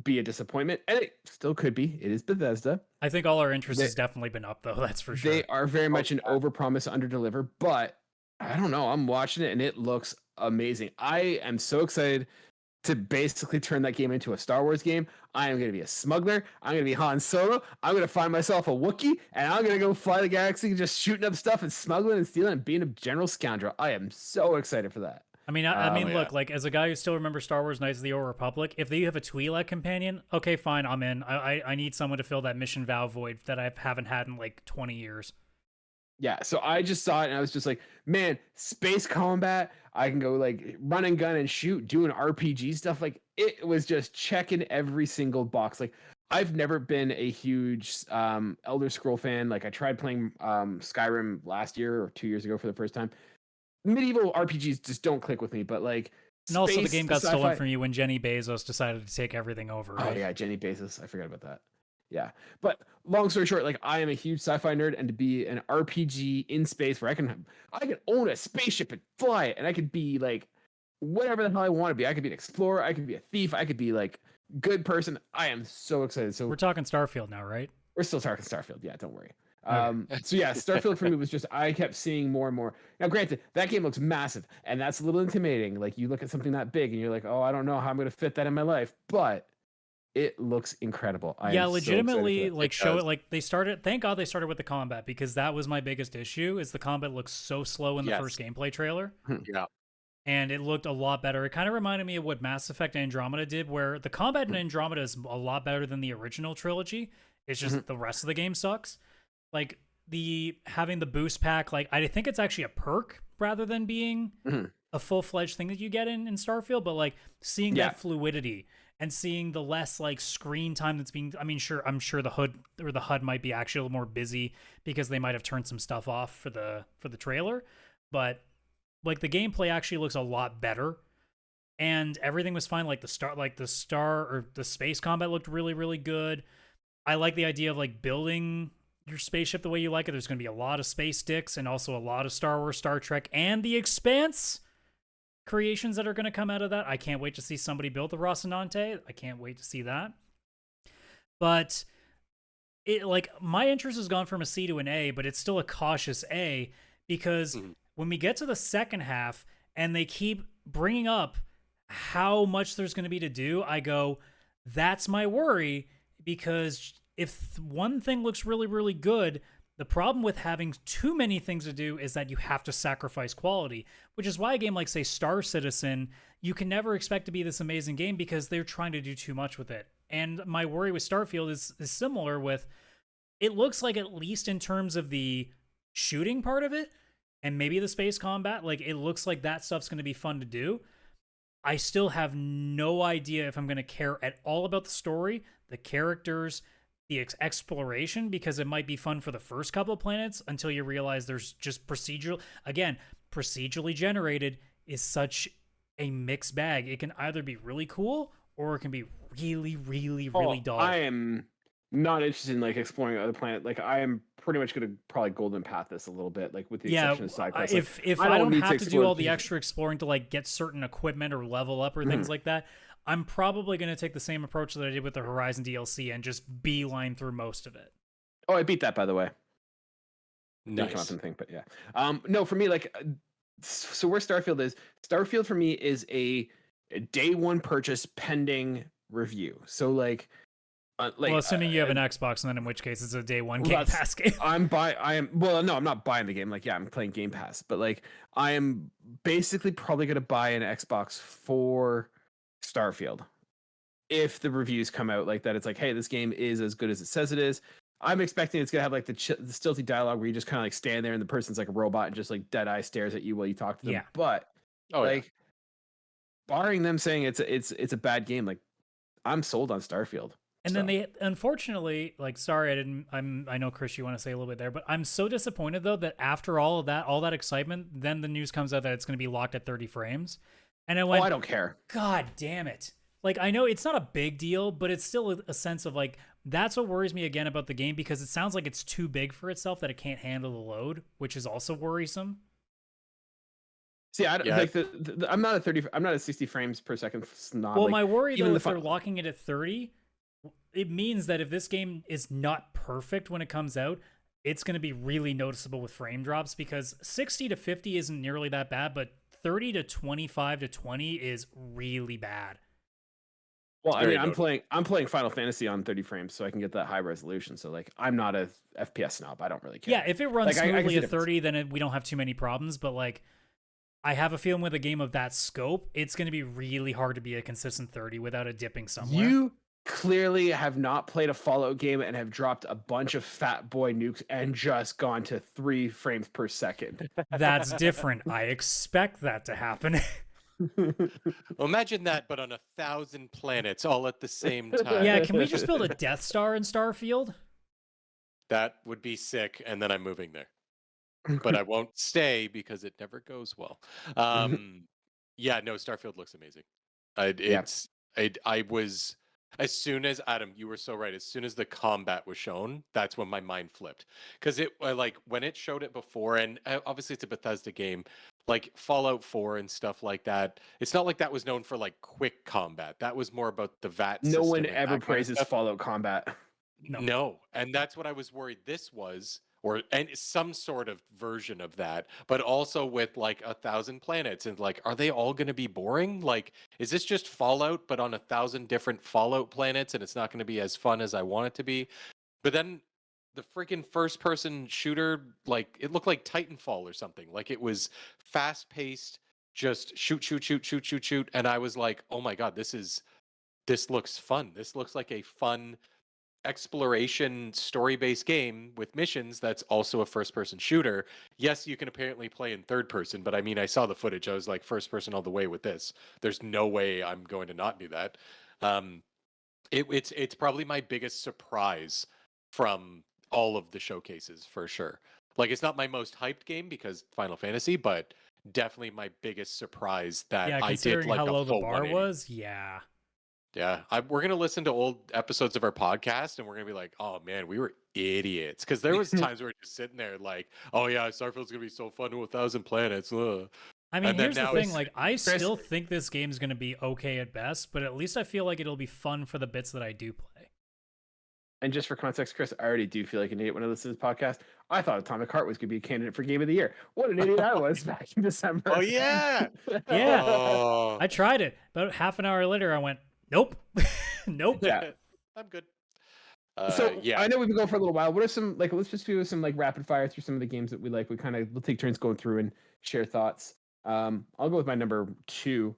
be a disappointment, and it still could be. It is Bethesda. I think all our interest has definitely been up though. That's for sure. They are very much an overpromise, underdeliver. But I don't know. I'm watching it, and it looks amazing. I am so excited to basically turn that game into a Star Wars game. I am going to be a smuggler. I'm going to be Han Solo. I'm going to find myself a Wookiee, and I'm going to go fly the galaxy, just shooting up stuff and smuggling and stealing and being a general scoundrel. I am so excited for that. I mean, yeah. look, like as a guy who still remembers Star Wars: Knights of the Old Republic, if you have a Twi'lek companion, okay, fine, I'm in. I need someone to fill that mission vow void that I haven't had in like 20 years. Yeah, so I just saw it and I was just like, man, space combat. I can go like run and gun and shoot, doing RPG stuff. Like it was just checking every single box. Like I've never been a huge Elder Scroll fan. Like I tried playing Skyrim last year or 2 years ago for the first time. Medieval RPGs just don't click with me, but like And also, the space, game got sci-fi- stolen from you when Jenny Bezos decided to take everything over. Oh Right? yeah, Jenny Bezos. I forgot about that. Yeah, but long story short, like I am a huge sci-fi nerd, and to be an RPG in space where I can own a spaceship and fly it, and I could be like whatever the hell I want to be. I could be an explorer. I could be a thief. I could be like good person. I am so excited. So We're talking Starfield now, right? we're still talking Starfield. Yeah, don't worry. Okay. So yeah, Starfield for me was just I kept seeing more and more. Now, granted, that game looks massive, and that's a little intimidating. Like you look at something that big, and you're like, oh, I don't know how I'm going to fit that in my life, but it looks incredible. I Yeah, am so legitimately, excited for that. like It show does. it. Like they started. Thank God they started with the combat because that was my biggest issue. Is the combat looks so slow in the Yes. first gameplay trailer, Yeah. and it looked a lot better. It kind of reminded me of what Mass Effect Andromeda did, where the combat in Andromeda is a lot better than the original trilogy. It's just the rest of the game sucks. Like having the boost pack, like I think it's actually a perk rather than being a full-fledged thing that you get in Starfield, but like seeing Yeah. that fluidity and seeing the less like screen time that's being, I mean, I'm sure the hood or the HUD might be actually a little more busy because they might have turned some stuff off for the trailer, but like the gameplay actually looks a lot better and everything was fine. Like the star or the space combat looked really, really good. I like the idea of like building your spaceship the way you like it. There's going to be a lot of space dicks and also a lot of Star Wars, Star Trek, and The Expanse creations that are going to come out of that. I can't wait to see somebody build the Rocinante. I can't wait to see that. But it like my interest has gone from a C to an A, but it's still a cautious A because when we get to the second half and they keep bringing up how much there's going to be to do, I go, that's my worry, because if one thing looks really, really good, the problem with having too many things to do is that you have to sacrifice quality, which is why a game like, say, Star Citizen, you can never expect to be this amazing game because they're trying to do too much with it. And my worry with Starfield is similar with, it looks like at least in terms of the shooting part of it, and maybe the space combat, like it looks like that stuff's going to be fun to do. I still have no idea if I'm going to care at all about the story, the characters, the exploration, because it might be fun for the first couple of planets until you realize there's just procedurally generated is such a mixed bag. It can either be really cool or it can be really, really, really dull. I am not interested in like exploring other planet. Like I am pretty much going to probably golden path this a little bit, like with the exception of side quests. If I don't have to do all the extra exploring to like get certain equipment or level up or things like that, I'm probably going to take the same approach that I did with the Horizon DLC and just beeline through most of it. Oh, I beat that, by the way. Nice. Didn't come up and think, but yeah. No, for me, like So where Starfield for me is a day one purchase pending review. So like Well, assuming you have an Xbox, and then in which case it's a day one Game that's- Pass game. I'm not buying the game. Like, yeah, I'm playing Game Pass, but like I am basically probably gonna buy an Xbox for Starfield if the reviews come out like that. It's like, hey, this game is as good as it says it is. I'm expecting it's gonna have like the stilty dialogue where you just kind of like stand there and the person's like a robot and just like dead eye stares at you while you talk to them. Yeah. But barring them saying it's a bad game, like I'm sold on Starfield. And then they, unfortunately, like, sorry, I know, Chris, you want to say a little bit there, but I'm so disappointed though that after all that excitement, then the news comes out that it's going to be locked at 30 frames, and I went, I don't care. God damn it! Like, I know it's not a big deal, but it's still a sense of like that's what worries me again about the game, because it sounds like it's too big for itself, that it can't handle the load, which is also worrisome. See, I don't like I'm not a 60 frames per second snob. Well, like, my worry though, if they're the locking it at 30. It means that if this game is not perfect when it comes out, it's going to be really noticeable with frame drops, because 60 to 50 isn't nearly that bad, but 30 to 25 to 20 is really bad. Well, I mean, I'm playing Final Fantasy on 30 frames, so I can get that high resolution. So like, I'm not a FPS snob. I don't really care. Yeah, if it runs like, smoothly at 30, then we don't have too many problems. But like, I have a feeling with a game of that scope, it's going to be really hard to be a consistent 30 without it dipping somewhere. You clearly have not played a Fallout game and have dropped a bunch of fat boy nukes and just gone to 3 frames per second. That's different. I expect that to happen. Well, imagine that, but on 1,000 planets all at the same time. Yeah, can we just build a Death Star in Starfield? That would be sick, and then I'm moving there. But I won't stay because it never goes well. Yeah, no, Starfield looks amazing. I was, as soon as, Adam, you were so right. As soon as the combat was shown, that's when my mind flipped. Because it, like, when it showed it before, and obviously it's a Bethesda game, like Fallout 4 and stuff like that, it's not like that was known for, like, quick combat. That was more about the VAT No system one and ever that kind of praises stuff. Fallout combat. No, and that's what I was worried this was, and some sort of version of that, but also with like 1,000 planets, and like, are they all going to be boring? Like, is this just Fallout but on 1,000 different Fallout planets, and it's not going to be as fun as I want it to be? But then the freaking first-person shooter, like, it looked like Titanfall or something. Like, it was fast-paced, just shoot, and I was like, oh my god, this looks fun. This looks like a fun exploration story-based game with missions that's also a first-person shooter. Yes, you can apparently play in third person, but I mean, I saw the footage. I was like, first person all the way with this. There's no way I'm going to not do that. It's probably my biggest surprise from all of the showcases, for sure. Like, it's not my most hyped game because Final Fantasy, but definitely my biggest surprise that Yeah, I did considering like how a low the full bar 180. was, yeah. Yeah, we're gonna listen to old episodes of our podcast, and we're gonna be like, "Oh man, we were idiots." Because there was times where we're just sitting there, like, "Oh yeah, Starfield's gonna be so fun to 1,000 planets." Ugh. I mean, And then here's the now thing: it's- like, I still think this game's gonna be okay at best, but at least I feel like it'll be fun for the bits that I do play. And just for context, Chris, I already do feel like an idiot when I listen to this podcast. I thought Atomic Heart was going to be a candidate for Game of the Year. What an idiot I was back in December. Oh yeah, Yeah. Oh. I tried it. About half an hour later, I went, "Nope, nope." Yeah. I'm good. So yeah, I know we've been going for a little while. What are some, like, let's just do some like rapid fire through some of the games that we like. We'll take turns going through and share thoughts. I'll go with my number 2.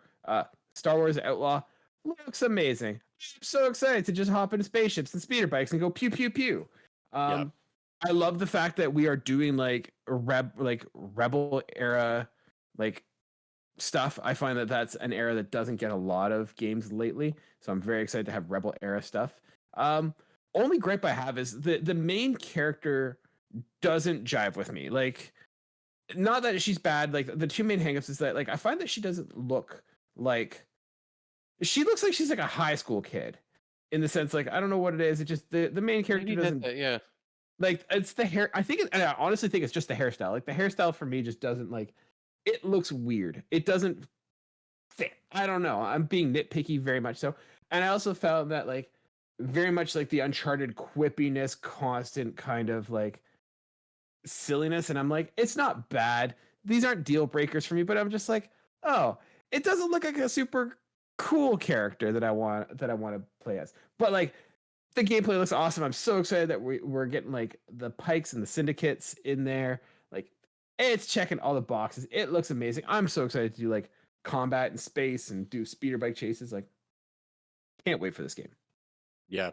Star Wars Outlaw looks amazing. I'm so excited to just hop into spaceships and speeder bikes and go pew pew pew. Yep. I love the fact that we are doing like rebel era like stuff. I find that that's an era that doesn't get a lot of games lately, so I'm very excited to have rebel era stuff. Only gripe I have is the main character doesn't jive with me. Like, not that she's bad. Like, the two main hangups is that, like, I find that she doesn't look like, she looks like she's like a high school kid, in the sense, like, I don't know what it is. It just the main character doesn't. yeah. Like, it's the hair. And I honestly think it's just the hairstyle. Like, the hairstyle for me just doesn't, like, it looks weird. It doesn't fit. I don't know. I'm being nitpicky very much so. And I also found that, like, very much like the Uncharted quippiness, constant kind of like silliness. And I'm like, it's not bad. these aren't deal breakers for me, but I'm just like, oh, it doesn't look like a super cool character that I want to play as. But like the gameplay looks awesome. I'm so excited that we're getting like the Pikes and the Syndicates in there. Like it's checking all the boxes. It looks amazing. I'm so excited to do like combat in space and do speeder bike chases. Like can't wait for this game. Yeah.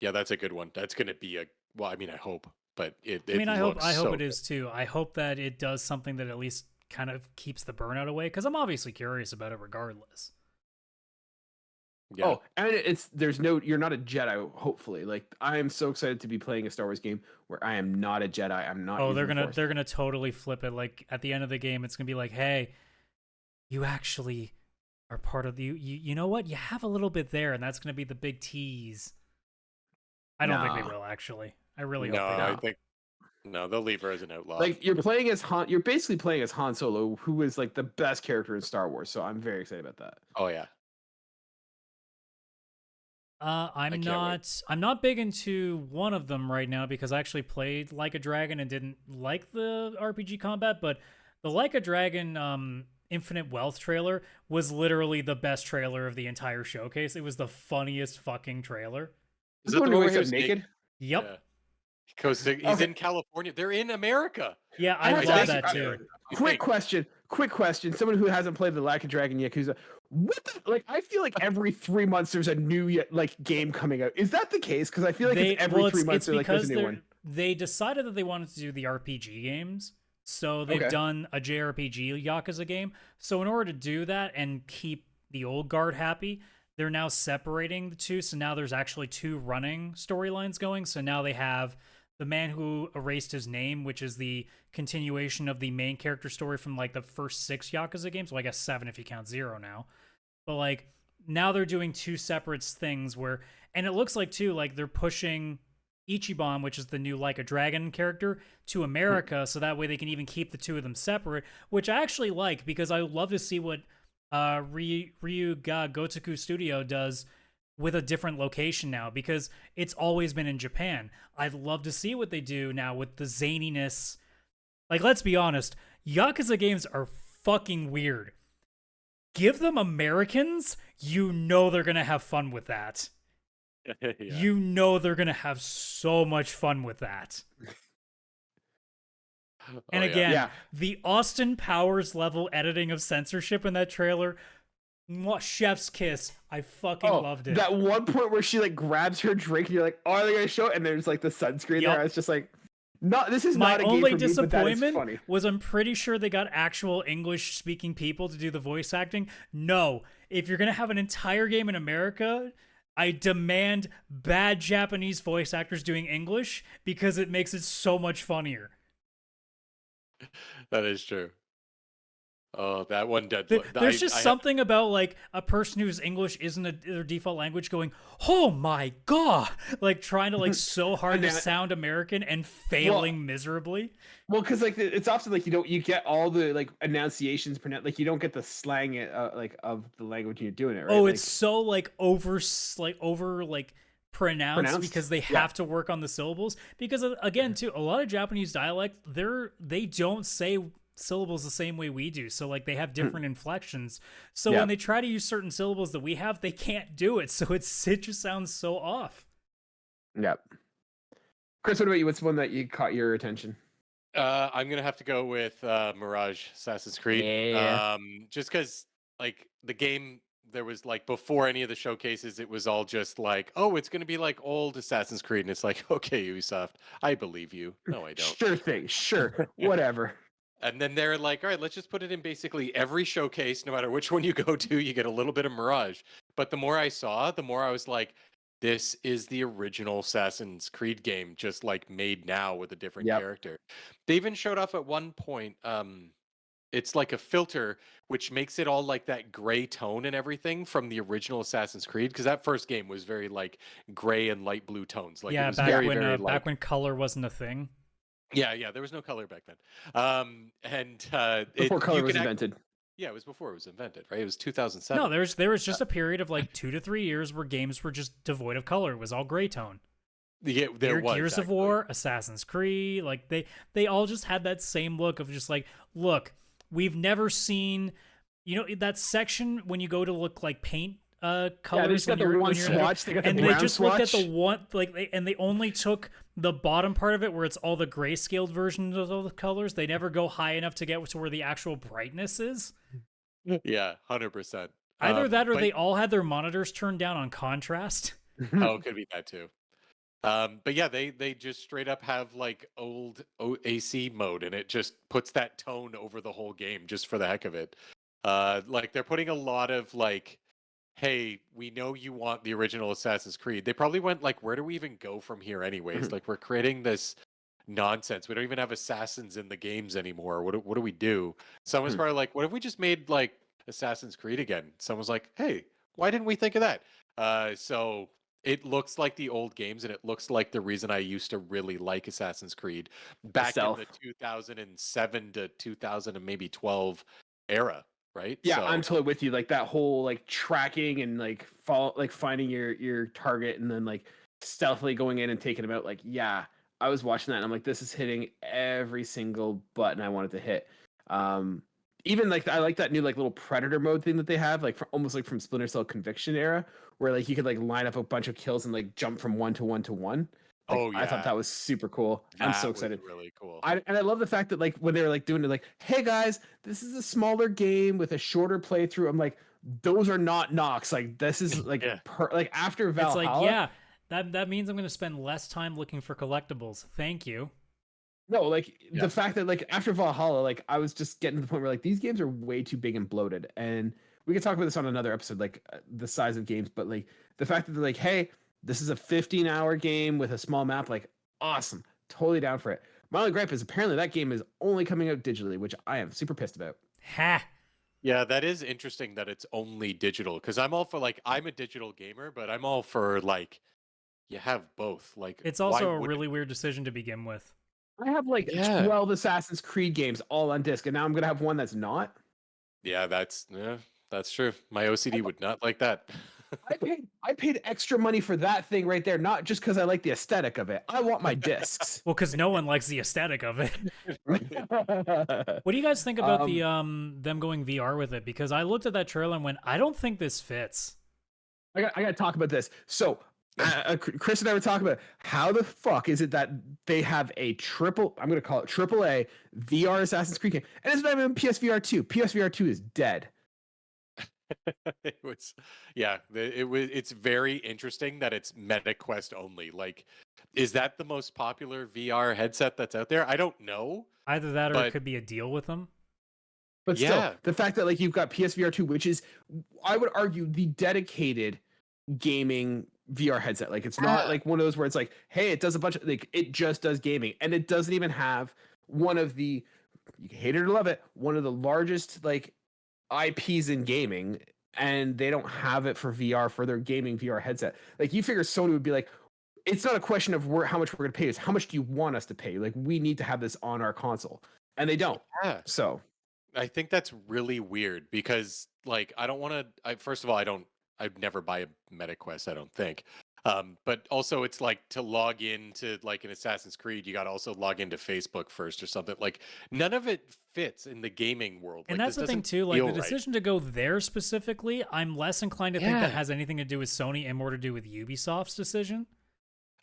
Yeah, that's a good one. That's going to be I mean, I hope, but I hope so it is too. I hope that it does something that at least kind of keeps the burnout away, because I'm obviously curious about it regardless. Yeah. Oh, and you're not a Jedi, hopefully. Like I am so excited to be playing a Star Wars game where I am not a Jedi. I'm not. Oh, they're gonna totally flip it. Like at the end of the game, it's gonna be like, hey, you actually are part of you know what? You have a little bit there, and that's gonna be the big tease. I don't think they will actually. I really hope they don't. I think no, they'll leave her as an outlaw. Like you're playing as Han. You're basically playing as Han Solo, who is like the best character in Star Wars. So I'm very excited about that. Oh yeah. I'm not big into one of them right now because I actually played Like a Dragon and didn't like the RPG combat, but the Like a Dragon Infinite Wealth trailer was literally the best trailer of the entire showcase. It was the funniest fucking trailer. Is that the one where he's naked? Yep. Yeah. He's in California. They're in America. Yeah, I love that too. Quick question. Someone who hasn't played the Like a Dragon Yakuza. I feel like every 3 months there's a new game coming out. Is that the case? Because I feel like it's every 3 months there's a new one. They decided that they wanted to do the RPG games, so they've done a JRPG Yakuza game. So in order to do that and keep the old guard happy, they're now separating the two. So now there's actually two running storylines going. So now they have The Man Who Erased His Name, which is the continuation of the main character story from like the first 6 Yakuza games. Well, I guess 7 if you count 0 now. But like now they're doing two separate things and it looks like too, like they're pushing Ichiban, which is the new Like a Dragon character, to America. So that way they can even keep the two of them separate, which I actually like because I love to see what Ryuga Gotoku Studio does with a different location now, because it's always been in Japan. I'd love to see what they do now with the zaniness. Like, let's be honest, Yakuza games are fucking weird. Give them Americans, you know they're gonna have fun with that. Yeah. You know they're gonna have so much fun with that. And again, the Austin Powers level editing of censorship in that trailer, chef's kiss. I fucking loved it. That one point where she like grabs her drink and you're like, oh, are they gonna show it? And there's like the sunscreen there. I was just like, this is not a game for me. My only disappointment was I'm pretty sure they got actual English speaking people to do the voice acting. No, if you're gonna have an entire game in America, I demand bad Japanese voice actors doing English because it makes it so much funnier. That is true. Oh, that one dead. There's just something about like a person whose English isn't their default language going, oh my god, like trying to like so hard to sound American and failing miserably. Well, because like it's often like you get all the like enunciations like you don't get the slang like of the language when you're doing it, right? Oh, it's so like over pronounced because they have to work on the syllables. Because again, too, a lot of Japanese dialect they don't say syllables the same way we do, so like they have different inflections, so when they try to use certain syllables that we have, they can't do it, so it just sounds so off. Chris, what about you? What's one that you caught your attention? I'm gonna have to go with Mirage Assassin's Creed. Just because like the game, there was like before any of the showcases, it was all just like, oh, it's gonna be like old Assassin's Creed, and it's like, okay, Ubisoft, I believe you. No, I don't. Sure thing, sure, whatever. And then they're like, all right, let's just put it in basically every showcase, no matter which one you go to, you get a little bit of Mirage. But the more I saw, the more I was like, this is the original Assassin's Creed game, just like made now with a different character. They even showed off at one point, it's like a filter, which makes it all like that gray tone and everything from the original Assassin's Creed. Because that first game was very like gray and light blue tones. Like, it was back when color wasn't a thing. Yeah, there was no color back then. Before color was invented. Yeah, it was before it was invented, right? It was 2007. No, there was just a period of like 2 to 3 years where games were just devoid of color. It was all gray tone. there was Gears of actually. War, Assassin's Creed, like they all just had that same look of just like, look, we've never seen, that section when you go to look like paint colors. Yeah, they just got the one swatch. They got the and brown they just swatch. looked at the one, and they only took the bottom part of it where it's all the grayscaled versions of all the colors. They never go high enough to get to where the actual brightness is. Yeah, 100%. Either that or they all had their monitors turned down on contrast. Oh, it could be that too. But yeah, they just straight up have like old AC mode, and it just puts that tone over the whole game just for the heck of it. Like they're putting a lot of like, hey, we know you want the original Assassin's Creed. They probably went like, where do we even go from here anyways? Like we're creating this nonsense. We don't even have assassins in the games anymore. What do we do? Someone's probably like, what if we just made like Assassin's Creed again? Someone's like, hey, why didn't we think of that? So it looks like the old games, and it looks like the reason I used to really like Assassin's Creed back in the 2007 to 2000 and maybe 12 era, right? Yeah, So, I'm totally with you. Like that whole like tracking and like finding your target and then like stealthily going in and taking them out. Like, yeah, I was watching that and I'm like, this is hitting every single button I wanted to hit. Even like I like that new like little predator mode thing that they have, like almost like from Splinter Cell Conviction era, where like you could like line up a bunch of kills and like jump from one to one to one. Like, oh yeah, I thought that was super cool. I'm so excited. Really cool. And I love the fact that like when they were like doing it, like, hey guys, this is a smaller game with a shorter playthrough. I'm like, those are not knocks. Like this is like like after Valhalla. It's like, yeah, that means I'm going to spend less time looking for collectibles. Thank you. No, like the fact that like after Valhalla, like I was just getting to the point where like these games are way too big and bloated, and we could talk about this on another episode, like the size of games, but like the fact that they're like, hey, this is a 15-hour game with a small map, like awesome, totally down for it. My only gripe is apparently that game is only coming out digitally, which I am super pissed about. Ha. Yeah, that is interesting that it's only digital, because I'm all for like, I'm a digital gamer, but I'm all for like, you have both. Like it's also a really weird decision to begin with. I have like 12 Assassin's Creed games all on disc, and now I'm gonna have one that's not. Yeah, that's true. My OCD would not like that. I paid extra money for that thing right there, not just because I like the aesthetic of it. I want my discs. Well, because no one likes the aesthetic of it. What do you guys think about the them going VR with it? Because I looked at that trailer and went, I don't think this fits. I got to talk about this. So Chris and I were talking about how the fuck is it that they have a I'm going to call it AAA VR Assassin's Creed game, and it's not even PSVR 2. PSVR 2 is dead. It's very interesting that it's MetaQuest only. Like, is that the most popular VR headset that's out there? I don't know. Either that or it could be a deal with them. But still, the fact that like you've got PSVR 2, which is, I would argue, the dedicated gaming VR headset. Like it's not like one of those where it's like, hey, it does a bunch of like, it just does gaming, and it doesn't even have one of the, you can hate it or love it, one of the largest like IPs in gaming, and they don't have it for VR for their gaming VR headset. Like you figure Sony would be like, it's not a question of how much we're going to pay. It's how much do you want us to pay? Like we need to have this on our console, and they don't. Yeah. So I think that's really weird because like I don't want to. First of all, I'd never buy a MetaQuest, I don't think. But also it's like to log into like an Assassin's Creed, you got to also log into Facebook first or something. Like none of it fits in the gaming world. And like, that's the thing too, like the decision to go there specifically, I'm less inclined to think that has anything to do with Sony and more to do with Ubisoft's decision.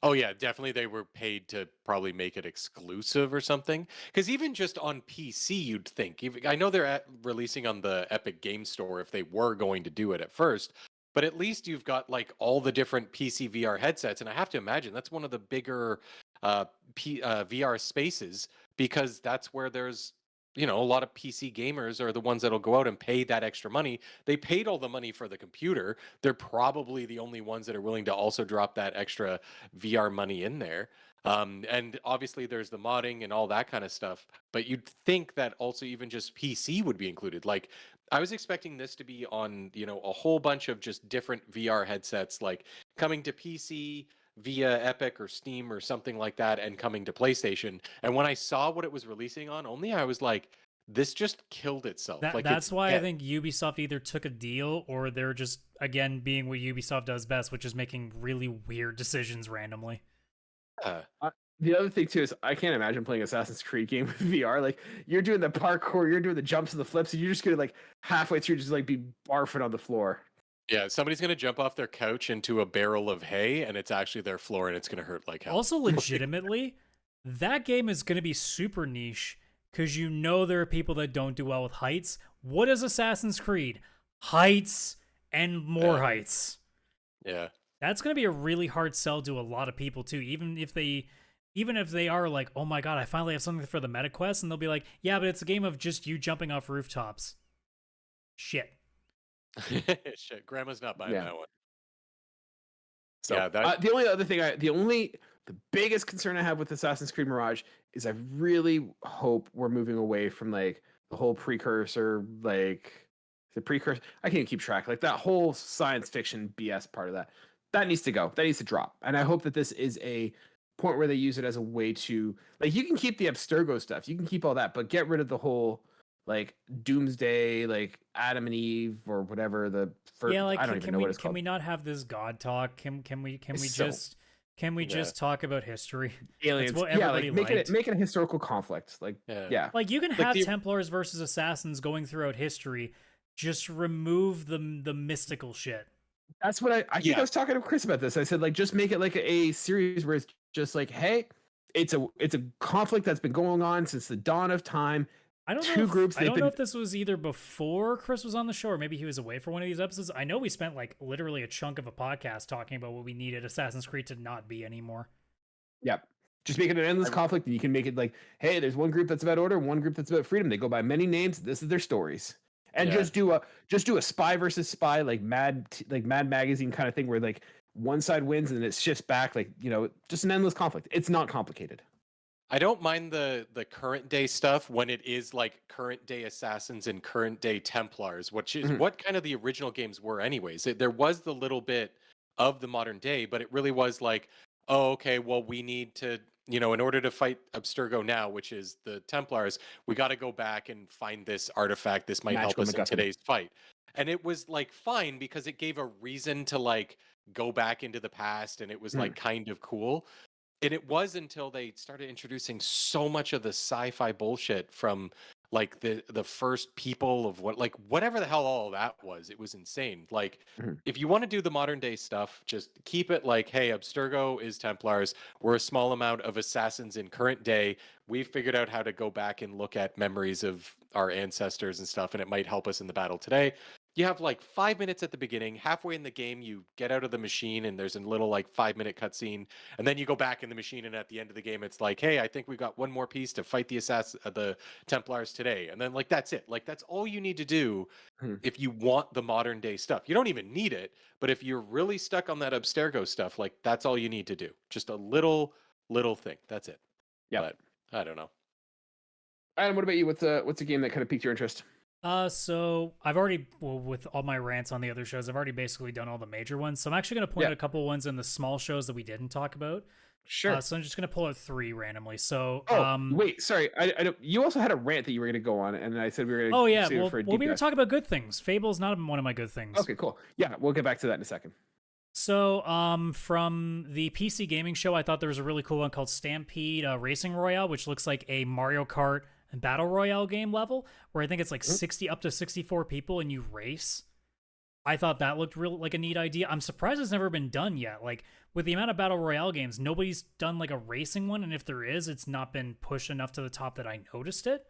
Oh yeah, definitely they were paid to probably make it exclusive or something. Because even just on PC, you'd think, I know they're releasing on the Epic Game Store if they were going to do it at first, but at least you've got like all the different PC VR headsets, and I have to imagine that's one of the bigger VR spaces, because that's where there's, a lot of PC gamers are the ones that'll go out and pay that extra money. They paid all the money for the computer. They're probably the only ones that are willing to also drop that extra VR money in there. And obviously there's the modding and all that kind of stuff, but you'd think that also even just PC would be included. Like I was expecting this to be on, a whole bunch of just different VR headsets, like coming to PC via Epic or Steam or something like that, and coming to PlayStation. And when I saw what it was releasing on only, I was like, this just killed itself. That's why I think Ubisoft either took a deal or they're just, again, being what Ubisoft does best, which is making really weird decisions randomly. Uh, The other thing too is I can't imagine playing Assassin's Creed game with VR. Like you're doing the parkour, you're doing the jumps and the flips, and you're just gonna like halfway through just like be barfing on the floor. yeah, somebody's gonna jump off their couch into a barrel of hay, and it's actually their floor, and it's gonna hurt like hell. Also, legitimately, that game is going to be super niche because you know there are people that don't do well with heights. What is Assassin's Creed? Heights and more heights. Yeah. That's going to be a really hard sell to a lot of people too. Even if they are like, oh my god, I finally have something for the meta quest, and they'll be like, yeah, but it's a game of just you jumping off rooftops. Shit. Shit, grandma's not buying Yeah. that one. So Yeah, that- the only other thing, the biggest concern I have with Assassin's Creed Mirage is I really hope we're moving away from like the whole precursor, like the precursor. I can't keep track. Like that whole science fiction BS part of that. That needs to go. That needs to drop. And I hope that this is a point where they use it as a way to like you can keep the Abstergo stuff, you can keep all that, but get rid of the whole like Doomsday, like Adam and Eve or whatever the first. Yeah, like I don't even know what it's can called. we not have this god talk? Can we So- just talk about history? Aliens, what yeah, everybody like liked. make it a historical conflict. Like, yeah. Like you can Like have the- Templars versus Assassins going throughout history. Just remove the mystical shit. That's what I think Yeah. I was talking to Chris about this. I said like just make it like a series where it's just like, hey, it's a conflict that's been going on since the dawn of time. I don't Two know. groups, I they've don't know been- if this was either before Chris was on the show or maybe he was away for one of these episodes. I know we spent like literally a chunk of a podcast talking about what we needed Assassin's Creed to not be anymore. Yep. Just make it an endless conflict, and you can make it like, hey, there's one group that's about order, one group that's about freedom. They go by many names. This is their stories, and Yeah. just do a spy versus spy like Mad Magazine kind of thing where like one side wins and it shifts back. Like just an endless conflict. It's not complicated. I don't mind the current day stuff when it is like current day assassins and current day Templars, which is Mhm. what kind of the original games were anyways. There was the little bit of the modern day, but it really was like, oh, okay, well, we need to, in order to fight Abstergo now, which is the Templars, we got to go back and find this artifact. This might help Magical us in MacGuffin. today's fight. And it was like fine because it gave a reason to like go back into the past, and it was like kind of cool. And it was until they started introducing so much of the sci-fi bullshit from like the first people of whatever the hell all of that was. It was insane. Like if you want to do the modern day stuff, just keep it like, hey, Abstergo is Templars. We're a small amount of assassins in current day. We've figured out how to go back and look at memories of our ancestors and stuff, and it might help us in the battle today. You have like 5 minutes at the beginning. Halfway in the game, you get out of the machine and there's a little like 5-minute cutscene. And then you go back in the machine, and at the end of the game, it's like, hey, I think we got one more piece to fight the Templars today. And then like that's it. Like that's all you need to do if you want the modern day stuff. You don't even need it, but if you're really stuck on that Abstergo stuff, like that's all you need to do. Just a little thing. That's it. Yeah. But I don't know. Adam, what about you? What's a game that kind of piqued your interest? So I've already, with all my rants on the other shows, I've already basically done all the major ones. So I'm actually going to point out a couple ones in the small shows that we didn't talk about. Sure. So I'm just going to pull out 3 randomly. So, wait, sorry. I don't. You also had a rant that you were going to go on, and I said we were going to. oh yeah, save it well, for a we deep were dive. talking about good things. Fable's not one of my good things. Okay, cool. Yeah, we'll get back to that in a second. So, from the PC gaming show, I thought there was a really cool one called Stampede Racing Royale, which looks like a Mario Kart Battle Royale game level, where I think it's like 60 up to 64 people and you race. I thought that looked real like a neat idea. I'm surprised it's never been done yet. Like with the amount of Battle Royale games, nobody's done like a racing one, and if there is, it's not been pushed enough to the top that I noticed it.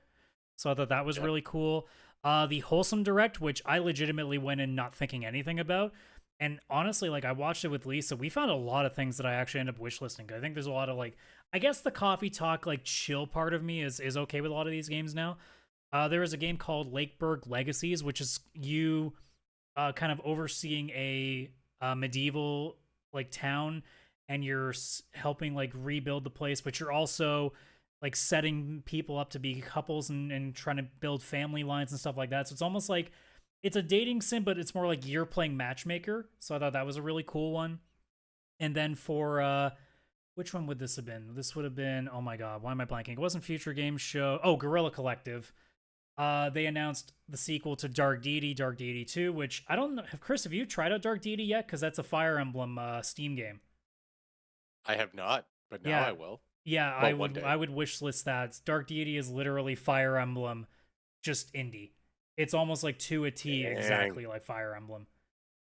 So I thought that was really cool. The Wholesome Direct, which I legitimately went in not thinking anything about. And honestly, like I watched it with Lisa, we found a lot of things that I actually end up wishlisting. I think there's a lot of like, I guess the coffee talk, like chill part of me is okay with a lot of these games now. There is a game called Lakeburg Legacies, which is you kind of overseeing a medieval like town, and you're helping like rebuild the place, but you're also like setting people up to be couples and trying to build family lines and stuff like that. So it's almost like it's a dating sim, but it's more like you're playing matchmaker. So I thought that was a really cool one. And then for which one would this have been? This would have been, oh my god, why am I blanking? It wasn't Future Games Show. Oh, Guerrilla Collective. They announced the sequel to Dark Deity 2, which I don't know. Chris, have you tried out Dark Deity yet? Because that's a Fire Emblem Steam game. I have not. but now Yeah. I will. Yeah, Well, one day. I would wish list that. Dark Deity is literally Fire Emblem, just indie. It's almost like to a T, Dang. exactly like Fire Emblem.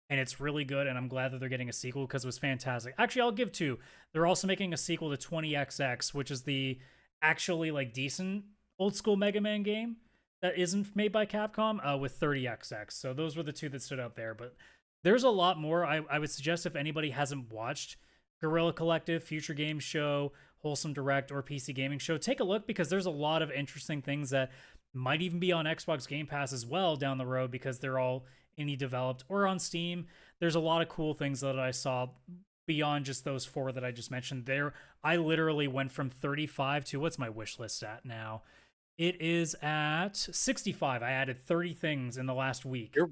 And it's really good, and I'm glad that they're getting a sequel because it was fantastic. Actually, I'll give two. They're also making a sequel to 20XX, which is the actually like decent old school Mega Man game that isn't made by Capcom with 30XX. So those were the two that stood out there. But there's a lot more. I would suggest if anybody hasn't watched Guerrilla Collective, Future Games Show, Wholesome Direct, or PC Gaming Show, take a look because there's a lot of interesting things that might even be on Xbox Game Pass as well down the road because they're all indie developed or on Steam. There's a lot of cool things that I saw beyond just those four that I just mentioned there. I literally went from 35 to what's my wish list at now? It is at 65. I added 30 things in the last week. Your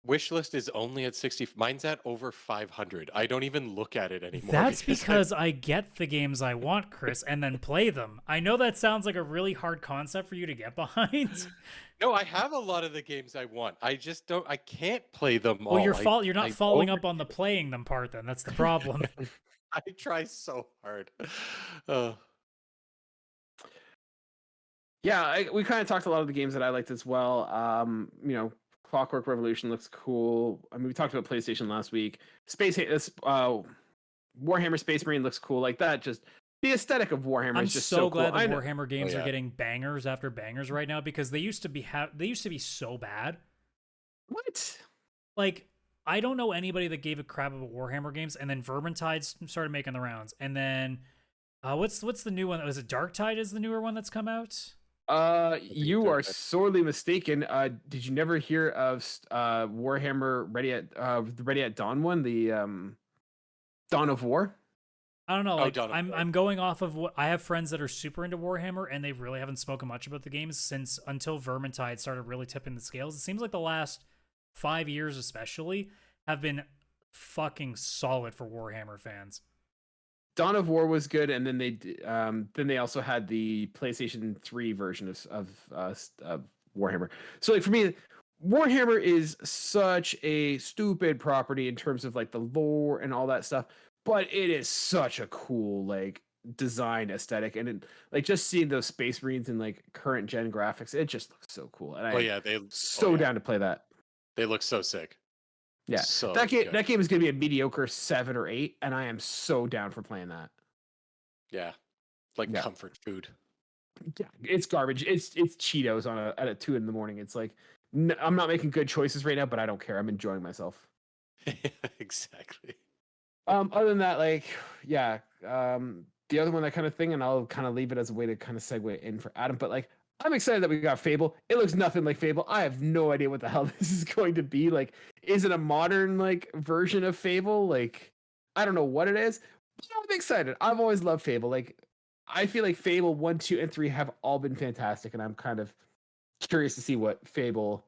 wish list is only at 60. Mine's at over 500. I don't even look at it anymore. That's because I get the games I want, Chris, and then play them. I know that sounds like a really hard concept for you to get behind. No, I have a lot of the games I want. I just don't. I can't play them all. Well, you're not I following up on the playing them part. Then that's the problem. I try so hard. Uh, Yeah, we kind of talked a lot of the games that I liked as well. Clockwork Revolution looks cool. I mean, we talked about PlayStation last week. Warhammer Space Marine looks cool. Like that, just the aesthetic of Warhammer I'm is just so so glad cool. the Warhammer games yeah. are getting bangers after bangers right now because they used to be so bad. What? Like, I don't know anybody that gave a crap about Warhammer games, and then Vermintide started making the rounds, and then what's the new one? Was it Darktide? Is the newer one that's come out? You are sorely mistaken. Did you never hear of Warhammer Ready at Dawn one? The Dawn of War? I don't know. Like, Dawn of War. I'm going off of what I have friends that are super into Warhammer, and they really haven't spoken much about the games until Vermintide started really tipping the scales. It seems like the last 5 years, especially, have been fucking solid for Warhammer fans. Dawn of War was good, and then they also had the PlayStation 3 version of Warhammer. So like for me, Warhammer is such a stupid property in terms of like the lore and all that stuff, but it is such a cool like design aesthetic, and like just seeing those Space Marines in like current gen graphics, it just looks so cool. And I'm down to play that. They look so sick. Yeah, so that game is going to be a mediocre 7 or 8, and I am so down for playing that. Yeah, like comfort food. Yeah, it's garbage. It's Cheetos at 2 a.m. It's like I'm not making good choices right now, but I don't care. I'm enjoying myself. Exactly. Other than that, like the other one, that kind of thing, and I'll kind of leave it as a way to kind of segue in for Adam. But like, I'm excited that we got Fable. It looks nothing like Fable. I have no idea what the hell this is going to be. Like, is it a modern like version of Fable? Like, I don't know what it is. But I'm excited. I've always loved Fable. Like, I feel like Fable 1, 2, and 3 have all been fantastic, and I'm kind of curious to see what Fable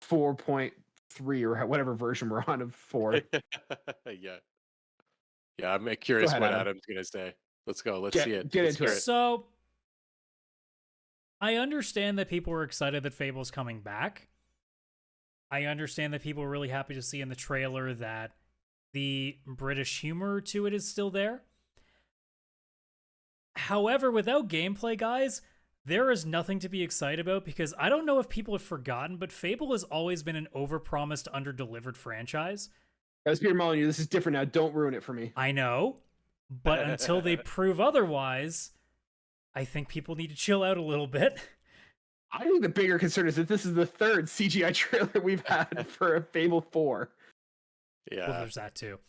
4.3 or whatever version we're on of 4. Yeah, I'm curious ahead, what Adam. Adam's gonna say. Let's go. Let's see it. Get Let's into hear it. So, I understand that people were excited that Fable's coming back. I understand that people were really happy to see in the trailer that the British humor to it is still there. However, without gameplay, guys, there is nothing to be excited about because I don't know if people have forgotten, but Fable has always been an overpromised, underdelivered franchise. As Peter Molyneux, this is different now. Don't ruin it for me. I know, but until they prove otherwise, I think people need to chill out a little bit. I think the bigger concern is that this is the third CGI trailer we've had for Fable 4. Yeah. Well, there's that too.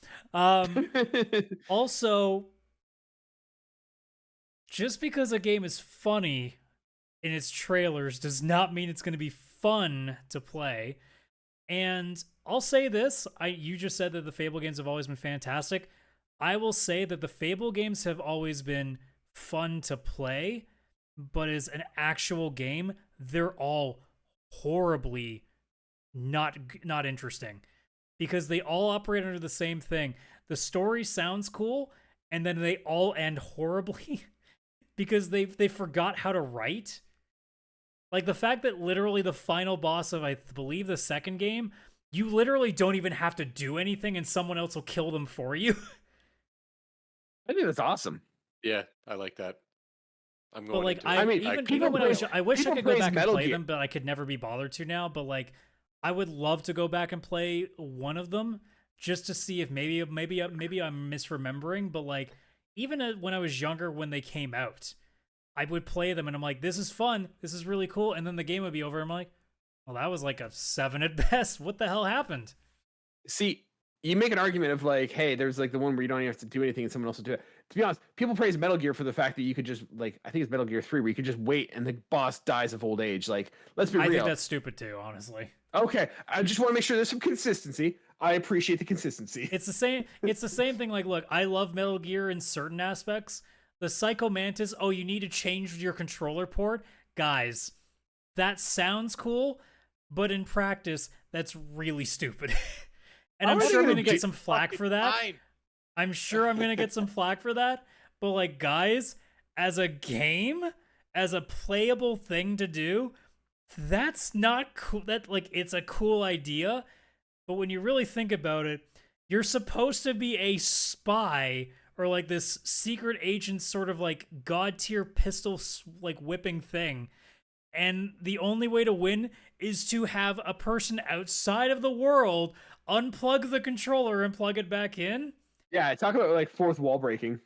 Also, just because a game is funny in its trailers does not mean it's going to be fun to play. And I'll say this, you just said that the Fable games have always been fantastic. I will say that the Fable games have always been fun to play, but as an actual game, they're all horribly not interesting because they all operate under the same thing. The story sounds cool, and then they all end horribly because they forgot how to write. Like the fact that literally the final boss of, I believe, the second game, you literally don't even have to do anything and someone else will kill them for you. I think that's awesome. Yeah, I like that. I'm But going like into it. I mean, even people when I was praise- I wish I people could go praise back and Metal play Gear. them, but I could never be bothered to now. But like I would love to go back and play one of them just to see if maybe I'm misremembering. But like even when I was younger, when they came out, I would play them and I'm like, this is fun, this is really cool, and then the game would be over. I'm like, well, that was like a 7 at best. What the hell happened? See, you make an argument of like, hey, there's like the one where you don't even have to do anything and someone else will do it. To be honest, people praise Metal Gear for the fact that you could just like, I think it's Metal Gear 3 where you could just wait and the boss dies of old age. Like, let's be I real. think that's stupid too, honestly. Okay, I just want to make sure there's some consistency. I appreciate the consistency. It's the same thing. Like, look, I love Metal Gear in certain aspects. The Psycho Mantis, oh, you need to change your controller port? Guys, that sounds cool, but in practice, that's really stupid. And I'm How are sure they I'm gonna gonna get do- some flack for that. Fine. I'm sure I'm gonna get some flack for that. But like, guys, as a game, as a playable thing to do, that's not cool. That like, it's a cool idea, but when you really think about it, you're supposed to be a spy or like this secret agent sort of like god tier pistol like whipping thing. And the only way to win is to have a person outside of the world unplug the controller and plug it back in. Yeah, talk about like fourth wall breaking.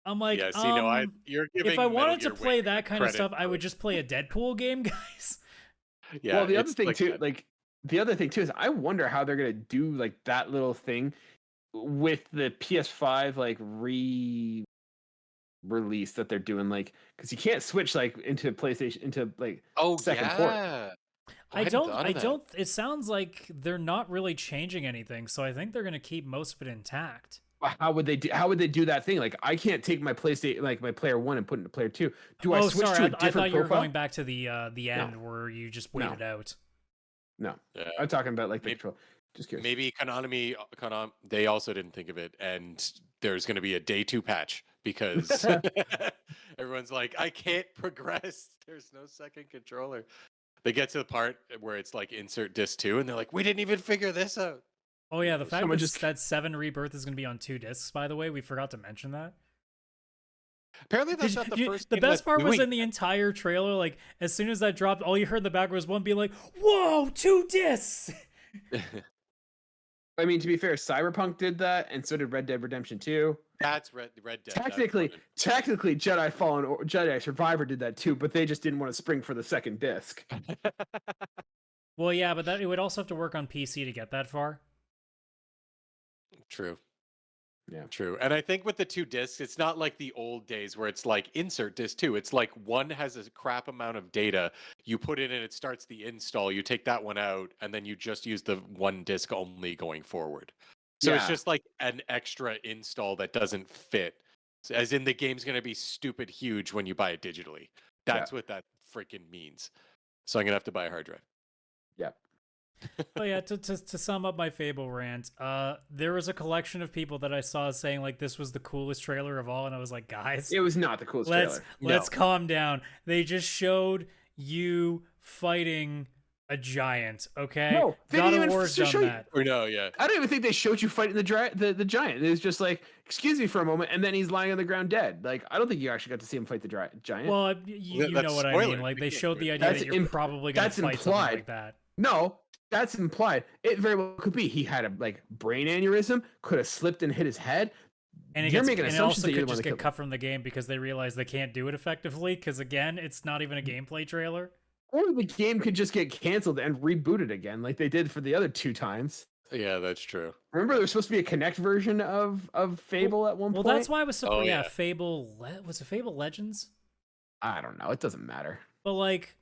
I'm like, Yeah, see, no, you're giving if I Metal wanted to Gear play way that kind of credit stuff, I for would just play a Deadpool game, guys. Yeah, Well, the other it's thing like too, that. like the other thing too is I wonder how they're gonna do like that little thing with the PS5 like release that they're doing, like because you can't switch like into PlayStation into like Oh second port. yeah. I don't. It sounds like they're not really changing anything, so I think they're gonna keep most of it intact. How would they do that thing? Like I can't take my PlayStation like my player 1 and put it into player 2. Do I Oh, switch sorry, to a I different thought you were profile? going back to the end where you just wait No. it out. No, Yeah. I'm talking about like the Maybe- control. Just curious. Maybe Konami, they also didn't think of it, and there's going to be a day 2 patch because everyone's like, I can't progress. There's no second controller. They get to the part where it's like insert disc 2, and they're like, we didn't even figure this out. Oh yeah, the fact Someone that just- that 7 Rebirth is gonna be on 2 discs. By the way, we forgot to mention that. Apparently, that's not the first. The game best that's part was doing in the entire trailer. Like as soon as that dropped, all you heard in the background was one being like, "Whoa, 2 discs!" that. I mean, to be fair, Cyberpunk did that, and so did Red Dead Redemption 2. That's Red Dead. that's Technically, running. Jedi Survivor did that too, but they just didn't want to spring for the second disc. Well, yeah, but it would also have to work on PC to get that far. True. Yeah. True. And I think with the 2 discs, it's not like the old days where it's like insert disc 2. It's like one has a crap amount of data. You put it in, it starts the install. You take that one out, and then you just use the 1 disc only going forward. So it's Yeah. just like an extra install that doesn't fit. As in, the game's going to be stupid huge when you buy it digitally. That's what that freaking means. So I'm going to have to buy a hard drive. Yep. But yeah, to sum up my Fable rant, there was a collection of people that I saw saying like this was the coolest trailer of all, and I was like, guys, It was not the coolest trailer. let's calm down. They just showed you fighting a giant, okay? No, they God didn't of even War's show done you- that. Or no, yeah. I don't even think they showed you fighting the giant. It was just like, excuse me for a moment, and then he's lying on the ground dead. Like, I don't think you actually got to see him fight the giant. Well, you That's know what I spoilers. mean. Like We they can't showed do the it. idea That's that you're probably going to that's fight something implied. like that. No, that's implied. It very well could be. He had a like brain aneurysm, could have slipped and hit his head. And it, You're gets, making and it assumptions also that you're could the one just that get killed cut from the game because they realize they can't do it effectively. Because again, it's not even a gameplay trailer. Or the game could just get canceled and rebooted again, like they did for the other 2 times. Yeah, that's true. Remember, there was supposed to be a Connect version of Fable at one Well, point. that's why I was surprised. Oh, yeah, yeah. Fable was it Fable Legends? I don't know. It doesn't matter. But like,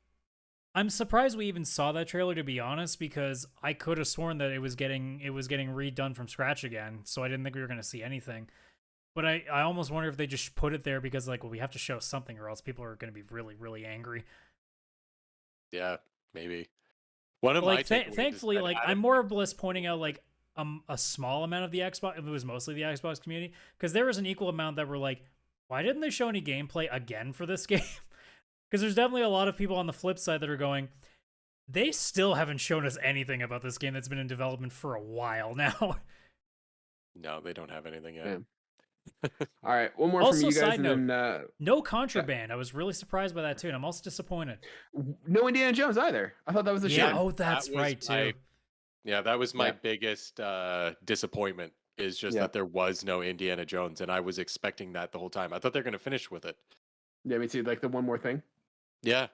I'm surprised we even saw that trailer, to be honest, because I could have sworn that it was getting redone from scratch again. So I didn't think we were going to see anything. But I almost wonder if they just put it there because like, well, we have to show something, or else people are going to be really, really angry. Yeah, maybe. One of Like, my takeaways is thankfully, that like I'm more or less pointing out like a small amount of the Xbox. It was mostly the Xbox community, because there was an equal amount that were like, why didn't they show any gameplay again for this game? Because there's definitely a lot of people on the flip side that are going, they still haven't shown us anything about this game that's been in development for a while now. No, they don't have anything yet. Yeah. All right, one more Also, from you guys, side and note, then no contraband. I was really surprised by that too, and I'm also disappointed. no Indiana Jones either. I thought that was a Yeah, shame. oh, that's was right my- too. Yeah, that was my Yeah. biggest disappointment. Is just Yeah. that there was no Indiana Jones, and I was expecting that the whole time. I thought they're going to finish with it. Yeah, me too. Like the one more thing. Yeah,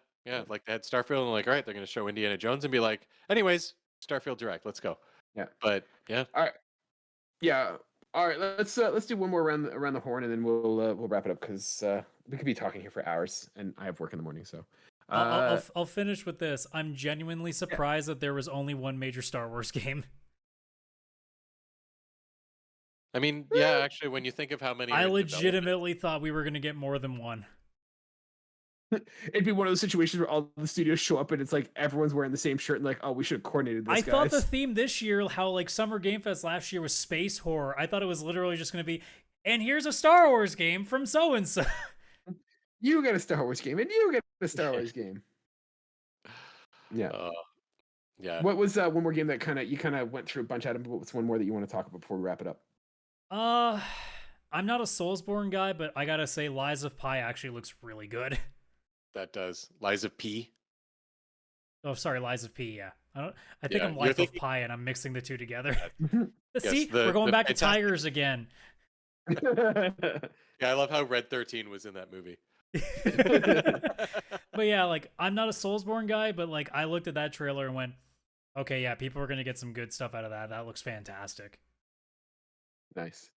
like they had Starfield, and like, all right, they're going to show Indiana Jones and be like, anyways, Starfield Direct, let's go. Yeah. But yeah, All right. Yeah. All right. Let's do one more around the horn, and then we'll wrap it up because we could be talking here for hours, and I have work in the morning. So I'll finish with this. I'm genuinely surprised that there was only one major Star Wars game. I mean, yeah, actually, when you think of how many, I are in development- legitimately thought we were gonna get more than one. it'd be one of those situations where all the studios show up and it's like everyone's wearing the same shirt and like, oh, we should have coordinated this. I thought the guys. theme this year, how like Summer Game Fest last year was space horror. I thought it was literally just gonna be, and here's a Star Wars game from so and so. You get a Star Wars game, and you get a Star Wars game. Yeah. Yeah. What was one more game that you kind of went through a bunch of them? But what's one more that you want to talk about before we wrap it up? I'm not a Soulsborne guy, but I gotta say, Lies of Pi actually looks really good. That does. Lies of P. Oh, sorry, Lies of P. Yeah, I think Yeah, I'm you're Life thinking- of Pi, and I'm mixing the two together. Yes, See, we're going back to fantastic- tigers again. Yeah, I love how Red 13 was in that movie. But yeah, like I'm not a Soulsborne guy, but like I looked at that trailer and went, okay, yeah, people are gonna get some good stuff out of that. That looks fantastic. Nice.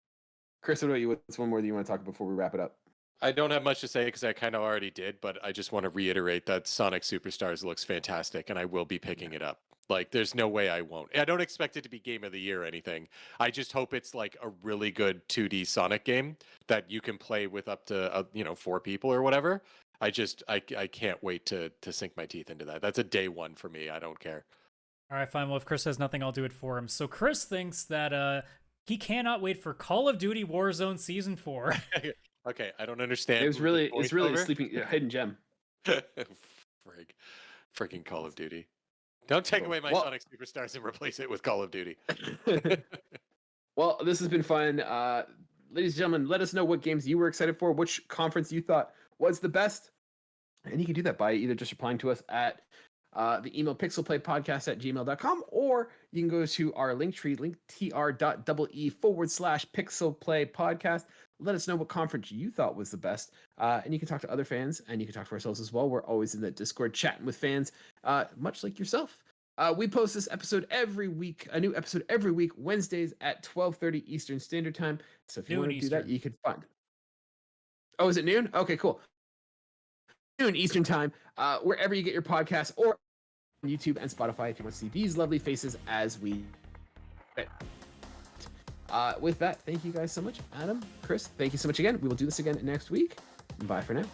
Chris, what about you? What's one more that you want to talk before we wrap it up? I don't have much to say because I kind of already did, but I just want to reiterate that Sonic Superstars looks fantastic, and I will be picking it up. Like, there's no way I won't. I don't expect it to be Game of the Year or anything. I just hope it's like a really good 2D Sonic game that you can play with up to 4 people or whatever. I can't wait to sink my teeth into that. That's a day one for me. I don't care. All right, fine. Well, if Chris has nothing, I'll do it for him. So Chris thinks that he cannot wait for Call of Duty Warzone Season 4. Okay, I don't understand. It's really a sleeping hidden gem. Freaking Call of Duty. Don't take away my Well- Sonic Superstars and replace it with Call of Duty. Well, this has been fun. Ladies and gentlemen, let us know what games you were excited for, which conference you thought was the best. And you can do that by either just replying to us at the email pixelplaypodcast@gmail.com, or you can go to our link tree, linktr.ee/pixelplaypodcast. Let us know what conference you thought was the best. And you can talk to other fans, and you can talk to ourselves as well. We're always in the Discord chatting with fans, much like yourself. We post this episode every week, a new episode every week, Wednesdays at 12:30 Eastern Standard Time. So if you Noon want to do that, Eastern. you can find. Oh, is it noon? Okay, cool. Noon Eastern Time, wherever you get your podcasts, or on YouTube and Spotify if you want to see these lovely faces as we. With that, thank you guys so much. Adam, Chris, thank you so much again. We will do this again next week. Bye for now.